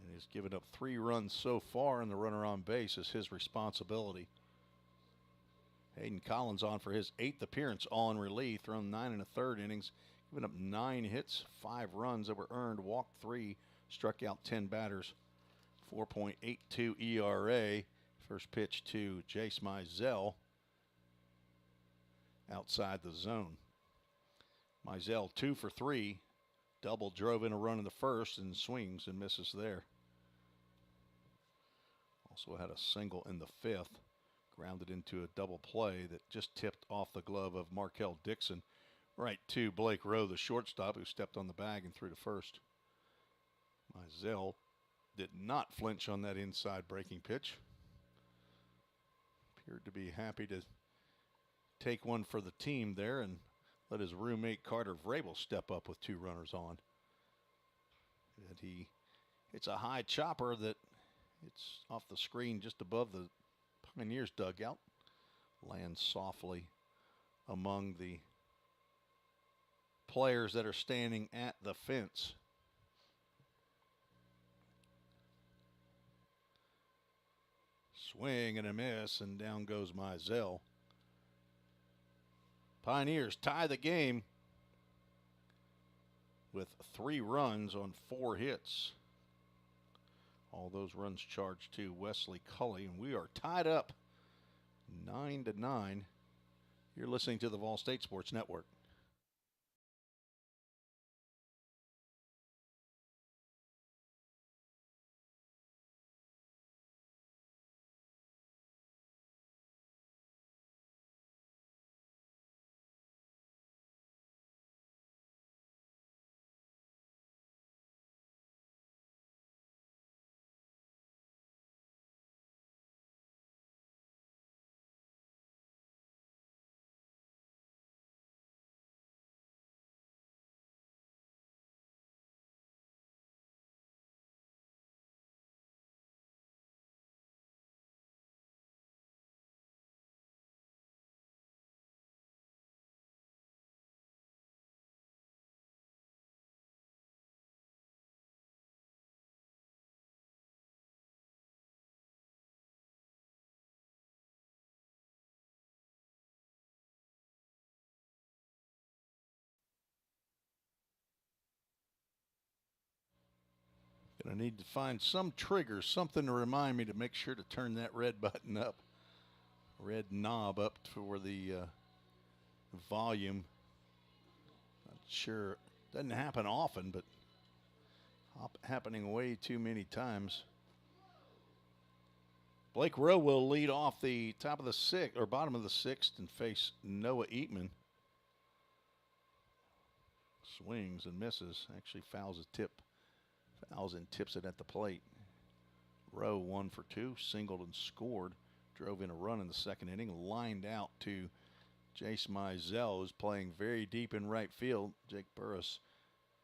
and has given up 3 runs so far, and the runner on base is his responsibility. Hayden Collins on for his 8th appearance, all in relief, thrown 9 1/3 innings, given up 9 hits, 5 runs that were earned, walked 3, struck out 10 batters, 4.82 ERA. First pitch to Jace Mizell outside the zone. Mizell 2 for 3, double, drove in a run in the first, and swings and misses there. Also had a single in the 5th, grounded into a double play that just tipped off the glove of Markel Dixon right to Blake Rowe, the shortstop, who stepped on the bag and threw to first. Mizell did not flinch on that inside breaking pitch. Appeared to be happy to take one for the team there and let his roommate Carter Vrabel step up with 2 runners on. And it's a high chopper that it's off the screen just above the Pioneers dugout. Lands softly among the players that are standing at the fence. Swing and a miss, and down goes Mizell. Pioneers tie the game with 3 runs on 4 hits. All those runs charged to Wesley Cully, and we are tied up 9-9. You're listening to the Vol State Sports Network. But I need to find some trigger, something to remind me to make sure to turn that red button up, red knob up for the volume. Not sure. Doesn't happen often, but happening way too many times. Blake Rowe will lead off the top of the sixth, or bottom of the sixth, and face Noah Eatman. Swings and misses. Actually fouls and tips it at the plate. Rowe 1 for 2, singled and scored. Drove in a run in the second inning. Lined out to Jace Mizell, who's playing very deep in right field. Jake Burris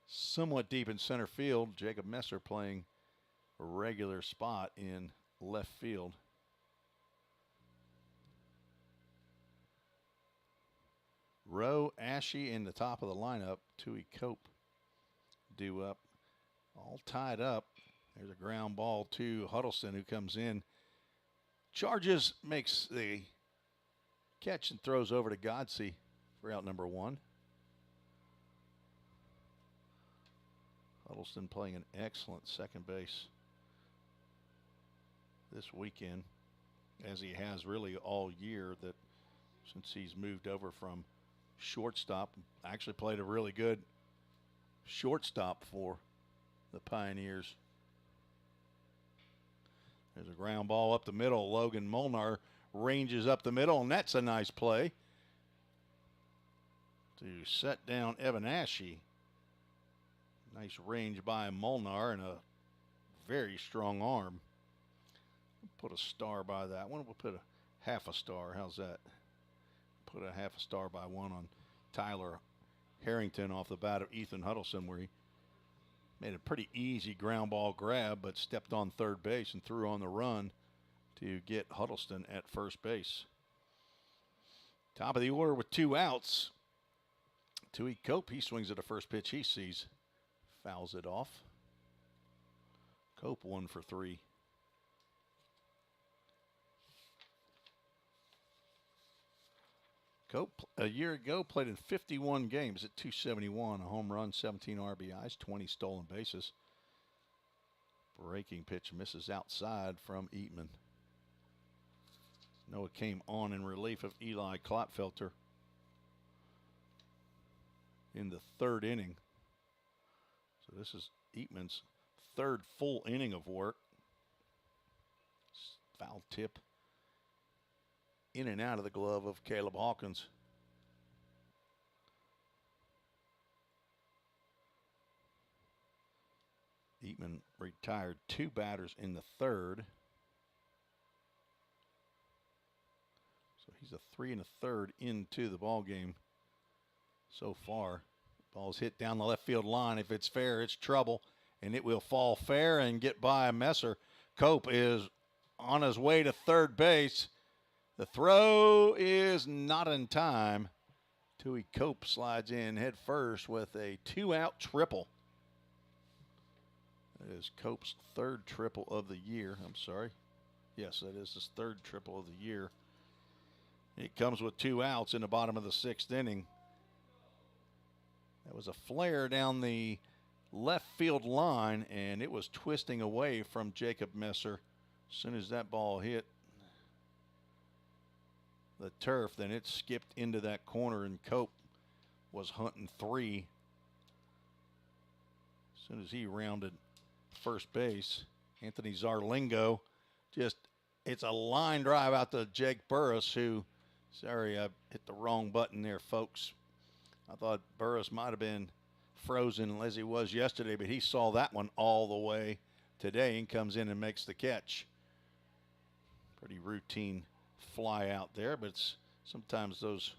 somewhat deep in center field. Jacob Messer playing a regular spot in left field. Rowe, Ashe in the top of the lineup. Tui Cope due up. All tied up. There's a ground ball to Huddleston, who comes in. Charges, makes the catch and throws over to Godsey for out number 1. Huddleston playing an excellent second base this weekend, as he has really all year, that since he's moved over from shortstop. Actually played a really good shortstop for the Pioneers. There's a ground ball up the middle. Logan Molnar ranges up the middle, and that's a nice play to set down Evan Ashe. Nice range by Molnar and a very strong arm. We'll put a star by that one. We'll put a half a star. How's that? Put a half a star by 1 on Tyler Harrington off the bat of Ethan Huddleston, where he made a pretty easy ground ball grab, but stepped on third base and threw on the run to get Huddleston at first base. Top of the order with 2 outs. Tui Cope, he swings at the first pitch he sees. Fouls it off. Cope 1 for 3. Cope, a year ago, played in 51 games at .271, a home run, 17 RBIs, 20 stolen bases. Breaking pitch misses outside from Eatman. Noah came on in relief of Eli Klotfelter in the 3rd inning. So this is Eatman's 3rd full inning of work. Foul tip in and out of the glove of Caleb Hawkins. Eatman retired 2 batters in the 3rd. So he's a 3 1/3 into the ball game so far. Ball's hit down the left field line. If it's fair, it's trouble, and it will fall fair and get by Messer. Cope is on his way to third base. The throw is not in time. Tui Cope slides in head first with a 2-out triple. That is Cope's 3rd triple of the year. I'm sorry. Yes, that is his 3rd triple of the year. It comes with 2 outs in the bottom of the 6th inning. That was a flare down the left field line, and it was twisting away from Jacob Messer. As soon as that ball hit the turf, then it skipped into that corner, and Cope was hunting 3. As soon as he rounded first base, Anthony Zarlingo it's a line drive out to Jake Burris, who, sorry, I hit the wrong button there, folks. I thought Burris might have been frozen as he was yesterday, but he saw that one all the way today and comes in and makes the catch. Pretty routine fly out there, but sometimes those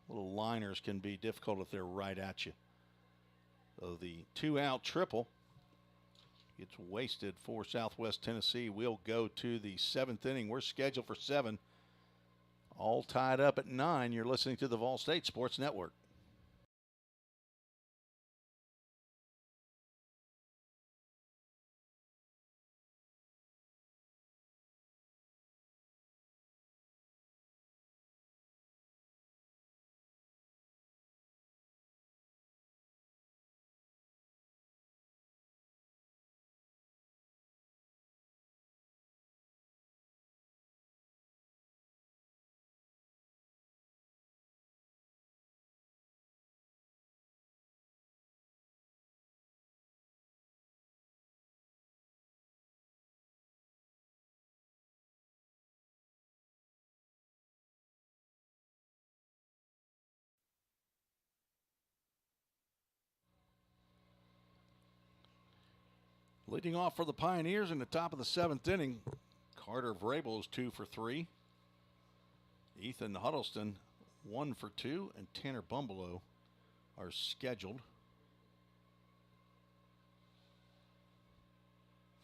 little liners can be difficult if they're right at you. So the 2-out triple gets wasted for Southwest Tennessee. We'll go to the 7th inning. We're scheduled for 7. All tied up at 9. You're listening to the Vol State Sports Network. Leading off for the Pioneers in the top of the 7th inning, Carter Vrabel is 2 for 3. Ethan Huddleston 1 for 2, and Tanner Bumbleau are scheduled.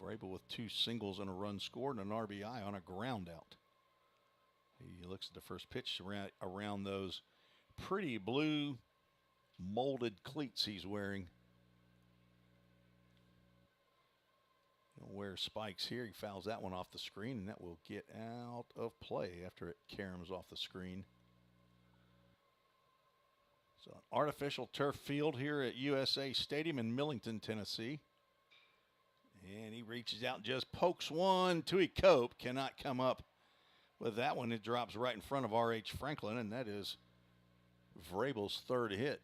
Vrabel with 2 singles and a run scored and an RBI on a ground out. He looks at the first pitch around those pretty blue molded cleats he's wearing. He'll wear spikes here. He fouls that one off the screen, and that will get out of play after it caroms off the screen. So an artificial turf field here at USA Stadium in Millington, Tennessee. And he reaches out and just pokes one. Tui Cope cannot come up with that one. It drops right in front of R.H. Franklin, and that is Vrabel's 3rd hit.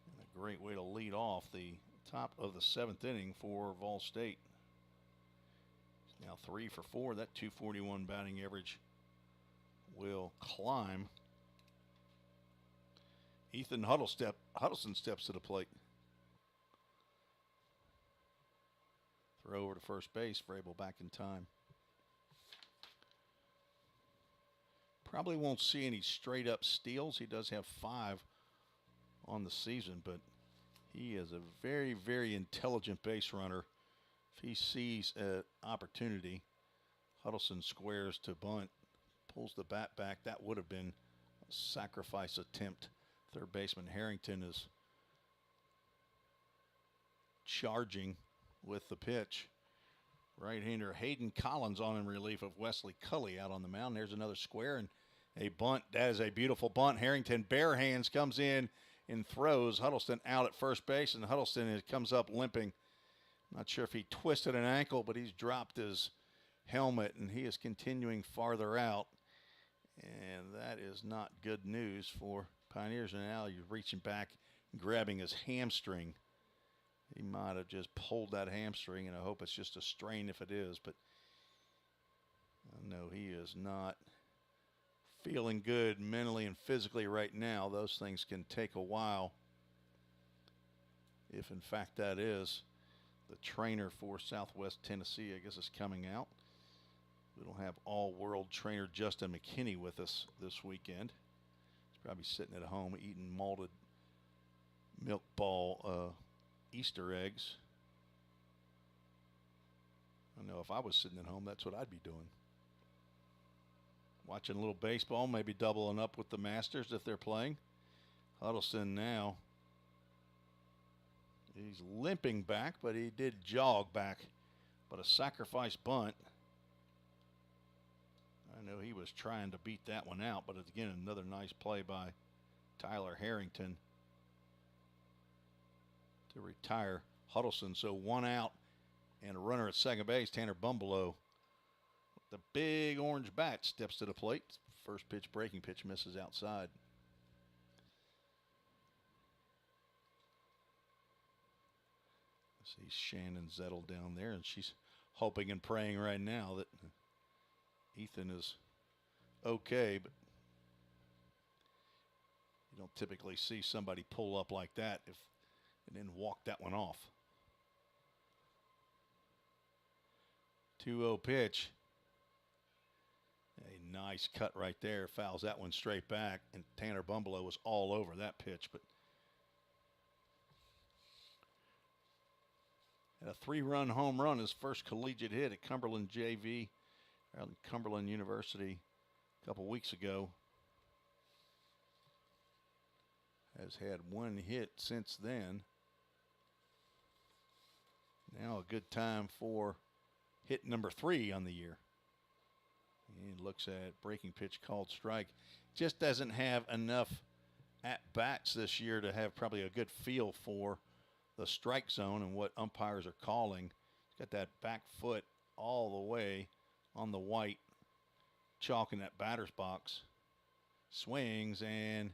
And a great way to lead off the top of the 7th inning for Vol State. Now 3 for 4. That .241 batting average will climb. Ethan Huddleston steps to the plate. Throw over to first base. Vrabel back in time. Probably won't see any straight up steals. He does have 5 on the season, but he is a very, very intelligent base runner. If he sees an opportunity, Huddleston squares to bunt, pulls the bat back. That would have been a sacrifice attempt. Third baseman Harrington is charging with the pitch. Right-hander Hayden Collins on in relief of Wesley Cully out on the mound. There's another square and a bunt. That is a beautiful bunt. Harrington bare hands comes in and throws Huddleston out at first base, and Huddleston comes up limping. Not sure if he twisted an ankle, but he's dropped his helmet, and he is continuing farther out. And that is not good news for Pioneers. And now you're reaching back and grabbing his hamstring. He might have just pulled that hamstring, and I hope it's just a strain if it is. But I know he is not feeling good mentally and physically right now. Those things can take a while. If, in fact, that is the trainer for Southwest Tennessee, I guess, is coming out. We don't have all-world trainer Justin McKinney with us this weekend. He's probably sitting at home eating malted milk ball Easter eggs. I know if I was sitting at home, that's what I'd be doing. Watching a little baseball, maybe doubling up with the Masters if they're playing. Huddleston now. He's limping back, but he did jog back. But a sacrifice bunt. I know he was trying to beat that one out, but it's again another nice play by Tyler Harrington to retire Huddleston. So 1 out and a runner at second base. Tanner Bumbleau, the big orange bat, steps to the plate. First pitch, breaking pitch, misses outside. See Shannon Zettel down there, and she's hoping and praying right now that Ethan is okay, but you don't typically see somebody pull up like that and then walk that one off. 2-0 pitch. A nice cut right there. Fouls that one straight back, and Tanner Bumbleau was all over that pitch, but had a 3-run home run, his first collegiate hit at Cumberland JV, or Cumberland University a couple weeks ago. Has had 1 hit since then. Now a good time for hit number 3 on the year. He looks at breaking pitch called strike. Just doesn't have enough at-bats this year to have probably a good feel for the strike zone and what umpires are calling. He's got that back foot all the way on the white chalk in that batter's box. Swings and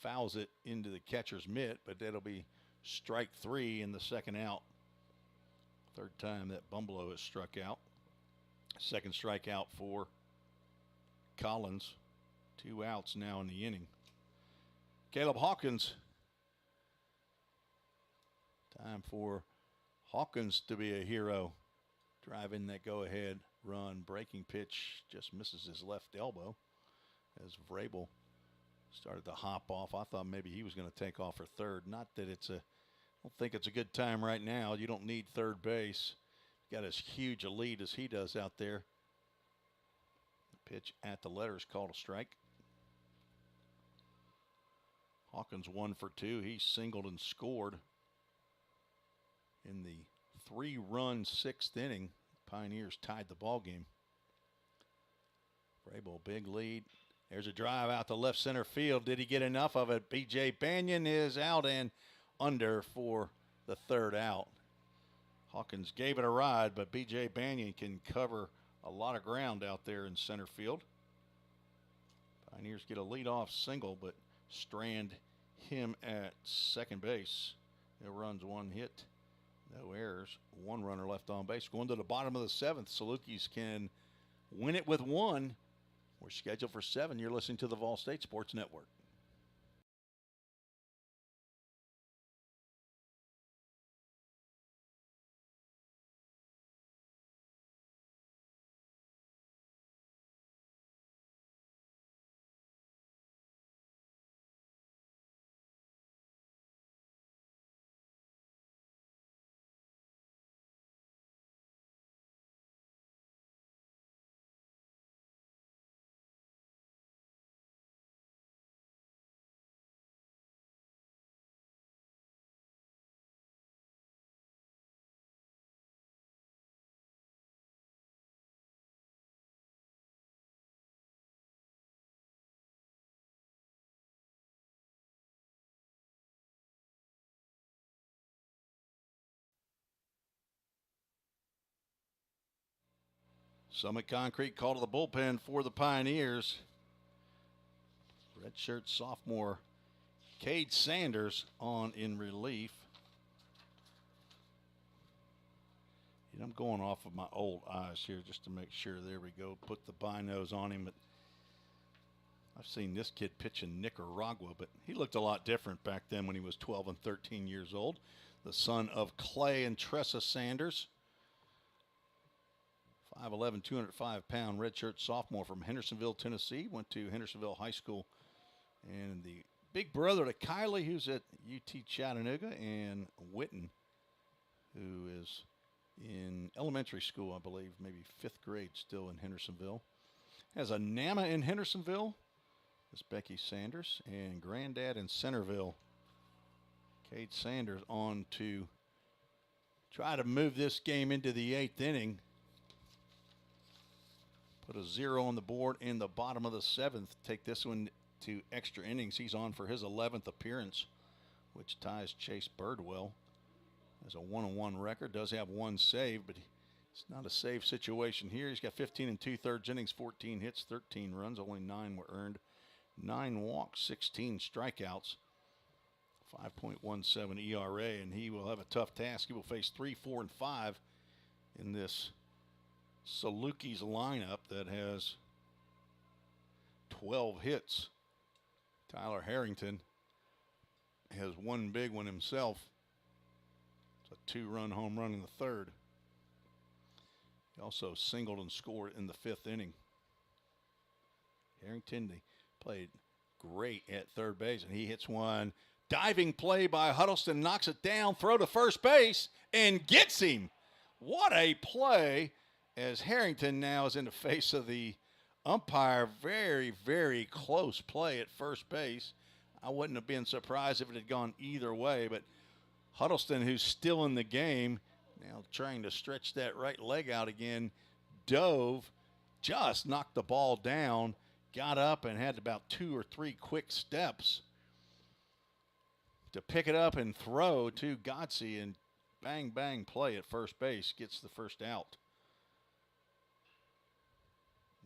fouls it into the catcher's mitt, but that'll be strike 3 in the second out. Third time that Bumbleau has struck out. Second strikeout for Collins. 2 outs now in the inning. Caleb Hawkins Time for Hawkins to be a hero. Driving that go-ahead run. Breaking pitch just misses his left elbow as Vrabel started to hop off. I thought maybe he was going to take off for third. Not that I don't think it's a good time right now. You don't need third base. Got as huge a lead as he does out there. The pitch at the letter is called a strike. Hawkins 1 for 2. He singled and scored in the 3-run 6th inning. Pioneers tied the ball game. Vrabel, big lead. There's a drive out to left center field. Did he get enough of it? B.J. Banyan is out and under for the third out. Hawkins gave it a ride, but B.J. Banyan can cover a lot of ground out there in center field. Pioneers get a leadoff single, but strand him at second base. No runs, 1 hit, no errors, 1 runner left on base. Going to the bottom of the 7th, Salukis can win it with 1. We're scheduled for 7. You're listening to the Vol State Sports Network. Summit Concrete called to the bullpen for the Pioneers. Redshirt sophomore Cade Sanders on in relief. And I'm going off of my old eyes here just to make sure. There we go. Put the binos on him. But I've seen this kid pitch in Nicaragua, but he looked a lot different back then when he was 12 and 13 years old. The son of Clay and Tressa Sanders. 5'11", 205-pound redshirt sophomore from Hendersonville, Tennessee. Went to Hendersonville High School. And the big brother to Kylie, who's at UT Chattanooga, and Witten, who is in elementary school, I believe, maybe 5th grade still in Hendersonville. Has a Nama in Hendersonville. That's Becky Sanders. And granddad in Centerville. Cade Sanders on to try to move this game into the 8th inning. Put a 0 on the board in the bottom of the 7th. Take this one to extra innings. He's on for his 11th appearance, which ties Chase Birdwell. Has a 1-1 record. Does have 1 save, but it's not a save situation here. He's got 15 and 2/3 innings, 14 hits, 13 runs. Only 9 were earned. 9 walks, 16 strikeouts. 5.17 ERA, and he will have a tough task. He will face 3, 4, and 5 in this Salukis lineup that has 12 hits. Tyler Harrington has 1 big one himself. It's a 2-run home run in the 3rd. He also singled and scored in the 5th inning. Harrington, they played great at third base, and he hits one. Diving play by Huddleston, knocks it down, throw to first base, and gets him. What a play, as Harrington now is in the face of the umpire. Very, very close play at first base. I wouldn't have been surprised if it had gone either way, but Huddleston, who's still in the game, now trying to stretch that right leg out again, dove, just knocked the ball down, got up and had about 2 or 3 quick steps to pick it up and throw to Godsey, and bang, bang play at first base, gets the first out.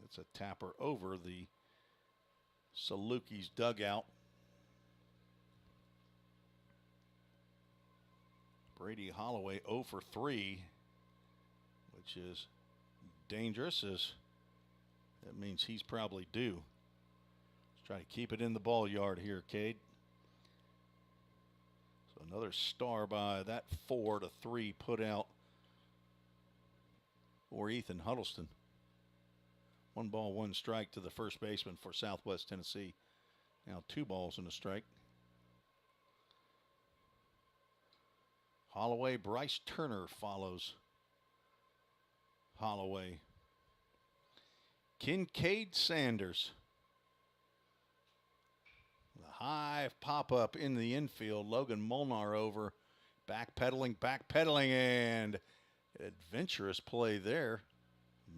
It's a tapper over the Salukis dugout. Brady Holloway 0 for 3, which is dangerous, as that means he's probably due. Let's try to keep it in the ball yard here, Cade. So another star by that 4-3 put out for Ethan Huddleston. 1 ball, 1 strike to the first baseman for Southwest Tennessee. Now 2 balls and a strike. Holloway, Bryce Turner follows Holloway. Kincaid Sanders. The high pop-up in the infield. Logan Molnar over. Backpedaling, and adventurous play there.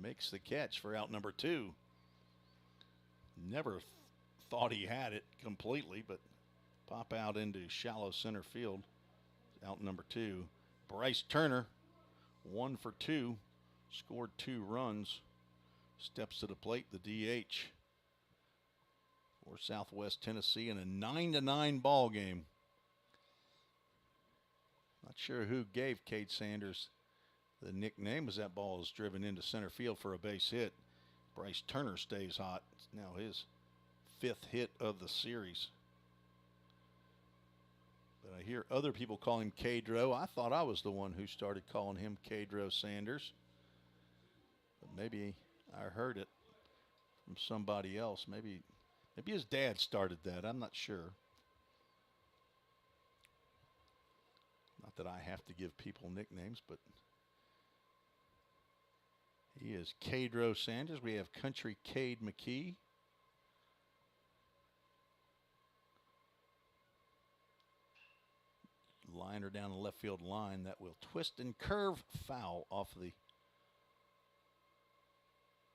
Makes the catch for out number 2. Never thought he had it completely, but pop out into shallow center field. Out number 2. Bryce Turner, 1 for 2, scored 2 runs. Steps to the plate, the DH for Southwest Tennessee in a 9-9 ball game. Not sure who gave Cade Sanders the nickname as that ball is driven into center field for a base hit. Bryce Turner stays hot. It's now his 5th hit of the series. But I hear other people call him Cadro. I thought I was the one who started calling him Cadro Sanders. But maybe I heard it from somebody else. Maybe his dad started that. I'm not sure. Not that I have to give people nicknames, but he is Cadro Sanders. We have Country Cade McKee. Liner down the left field line that will twist and curve foul off the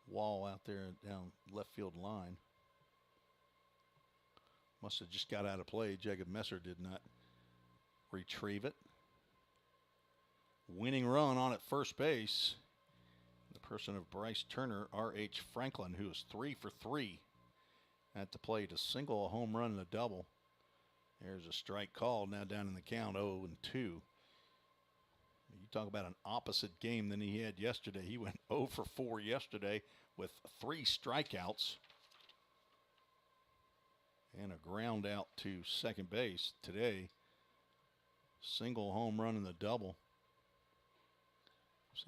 wall out there down left field line. Must have just got out of play. Jacob Messer did not retrieve it. Winning run on at first base. The person of Bryce Turner, R.H. Franklin, who is 3 for 3 at the plate. A single, a home run, and a double. There's a strike called, now down in the count, 0-2. You talk about an opposite game than he had yesterday. He went 0 for 4 yesterday with 3 strikeouts and a ground out to second base. Today, single, home run, and the double.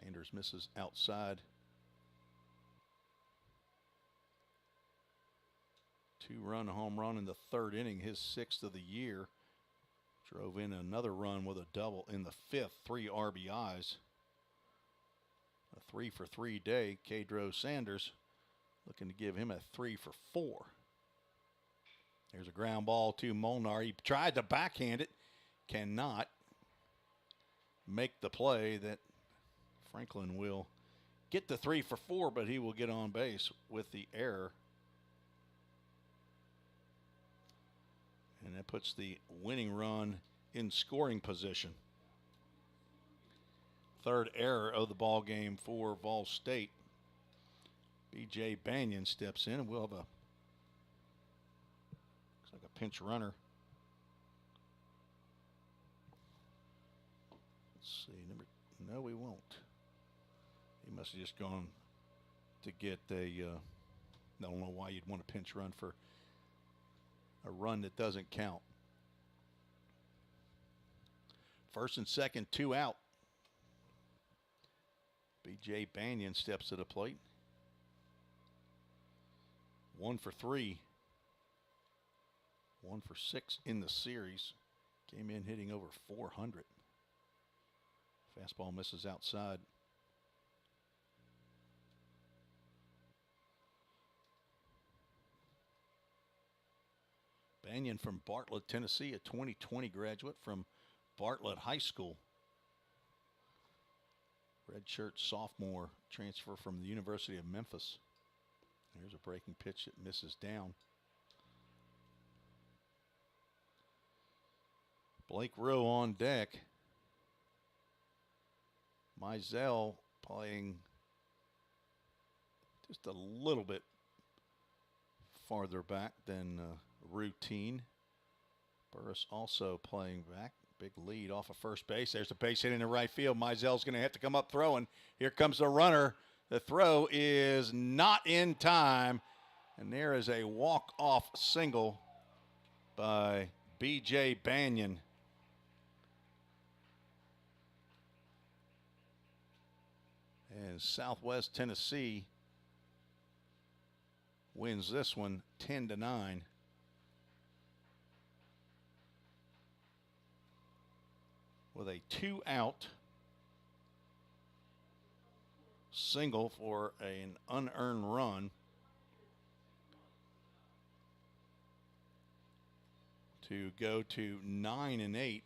Sanders misses outside. 2-run home run in the 3rd inning, his 6th of the year. Drove in another run with a double in the 5th, 3 RBIs. A 3 for 3 day. Cadro Sanders looking to give him a 3 for 4. There's a ground ball to Molnar. He tried to backhand it, cannot make the play. That Franklin will get the 3 for 4, but he will get on base with the error. And that puts the winning run in scoring position. 3rd error of the ball game for Vol State. B.J. Banyan steps in, and we'll have looks like a pinch runner. Let's see, no, we won't. He must have just gone to get a, I don't know why you'd want a pinch run for a run that doesn't count. 1st and 2nd, 2 out. B.J. Banyan steps to the plate. 1 for 3. 1 for 6 in the series. Came in hitting over 400. Fastball misses outside. Banyan from Bartlett, Tennessee, a 2020 graduate from Bartlett High School. Redshirt sophomore, transfer from the University of Memphis. There's a breaking pitch that misses down. Blake Rowe on deck. Mizell playing just a little bit farther back than routine. Burris also playing back. Big lead off of first base. There's a base hit in the right field. Mizell's going to have to come up throwing. Here comes the runner. The throw is not in time. And there is a walk-off single by B.J. Banyan. And Southwest Tennessee wins this one 10-9. With a 2-out single for an unearned run to go to 9-8.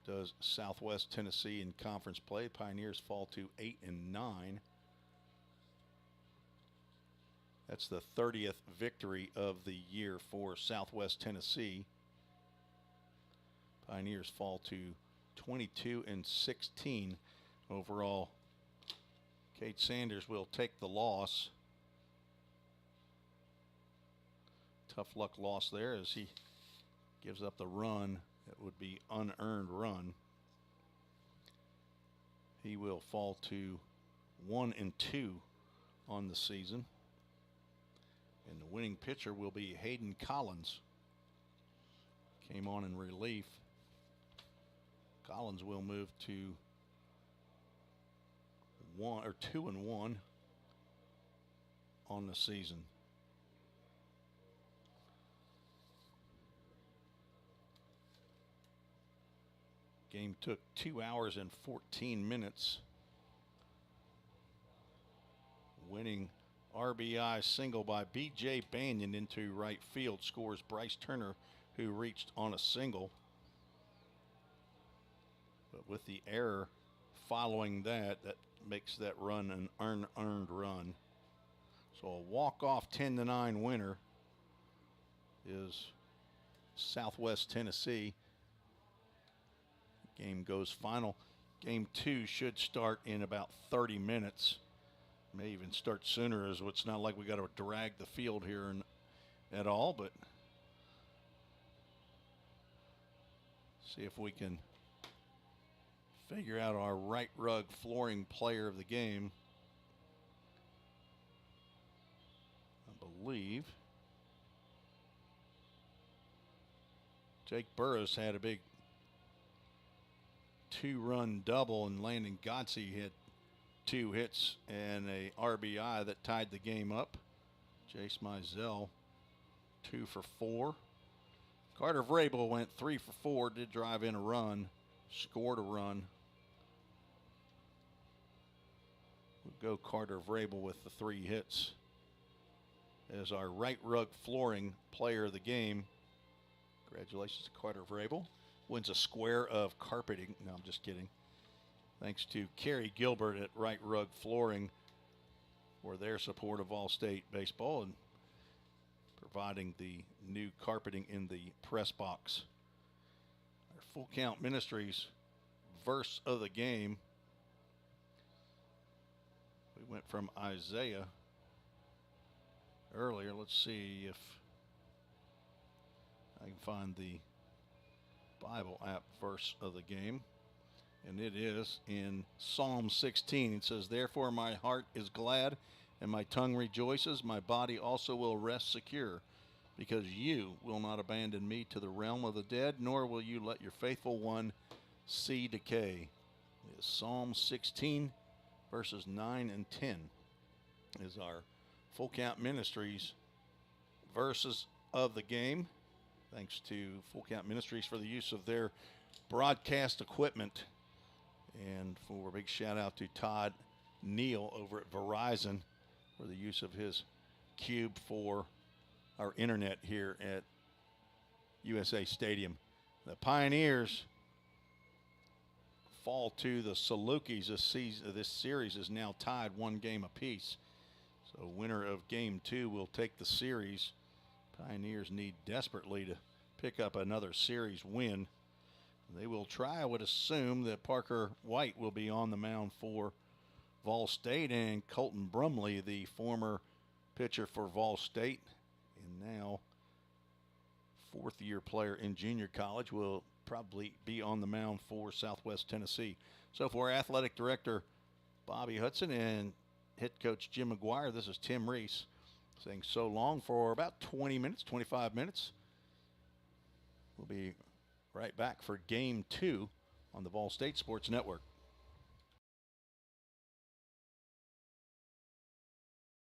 Does Southwest Tennessee in conference play. Pioneers fall to 8-9. That's the 30th victory of the year for Southwest Tennessee. Pioneers fall to 22-16 overall. Kate Sanders will take the loss. Tough luck loss there as he gives up the run. That would be unearned run. He will fall to 1-2 on the season. And the winning pitcher will be Hayden Collins. Came on in relief. Collins will move to 2-1 on the season. Game took 2 hours and 14 minutes. Winning RBI single by B.J. Banyan into right field scores Bryce Turner, who reached on a single. But with the error following that, that makes that run an unearned run. So a walk-off 10-9 winner is Southwest Tennessee. Game goes final. Game 2 should start in about 30 minutes. May even start sooner, as it's not like we got to drag the field here at all, but see if we can figure out our right rug flooring player of the game. I believe Jake Burris had a big 2-run double, and Landon Godsey hit 2 hits and a RBI that tied the game up. Jace Mizell 2 for 4. Carter Vrabel went 3 for 4, did drive in a run, scored a run. We'll go Carter Vrabel with the 3 hits as our right rug flooring player of the game. Congratulations to Carter Vrabel. Wins a square of carpeting. No, I'm just kidding. Thanks to Kerry Gilbert at Right Rug Flooring for their support of All-State baseball and providing the new carpeting in the press box. Our Full Count Ministries verse of the game. We went from Isaiah earlier. Let's see if I can find the Bible app verse of the game. And it is in Psalm 16. It says, "Therefore my heart is glad and my tongue rejoices. My body also will rest secure, because you will not abandon me to the realm of the dead, nor will you let your faithful one see decay." It is Psalm 16, verses 9 and 10 is our Full Count Ministries verses of the game. Thanks to Full Count Ministries for the use of their broadcast equipment. And for a big shout out to Todd Neal over at Verizon for the use of his cube for our internet here at USA Stadium. The Pioneers fall to the Salukis this series is now tied 1 game apiece. So winner of game 2 will take the series. Pioneers need desperately to pick up another series win. They will try, I would assume, that Parker White will be on the mound for Vol State, and Colton Brumley, the former pitcher for Vol State and now 4th-year player in junior college, will probably be on the mound for Southwest Tennessee. So for athletic director Bobby Hudson and head coach Jim McGuire, this is Tim Reese saying so long for about 20 minutes, 25 minutes. We'll be right back for game 2 on the Vol State Sports Network.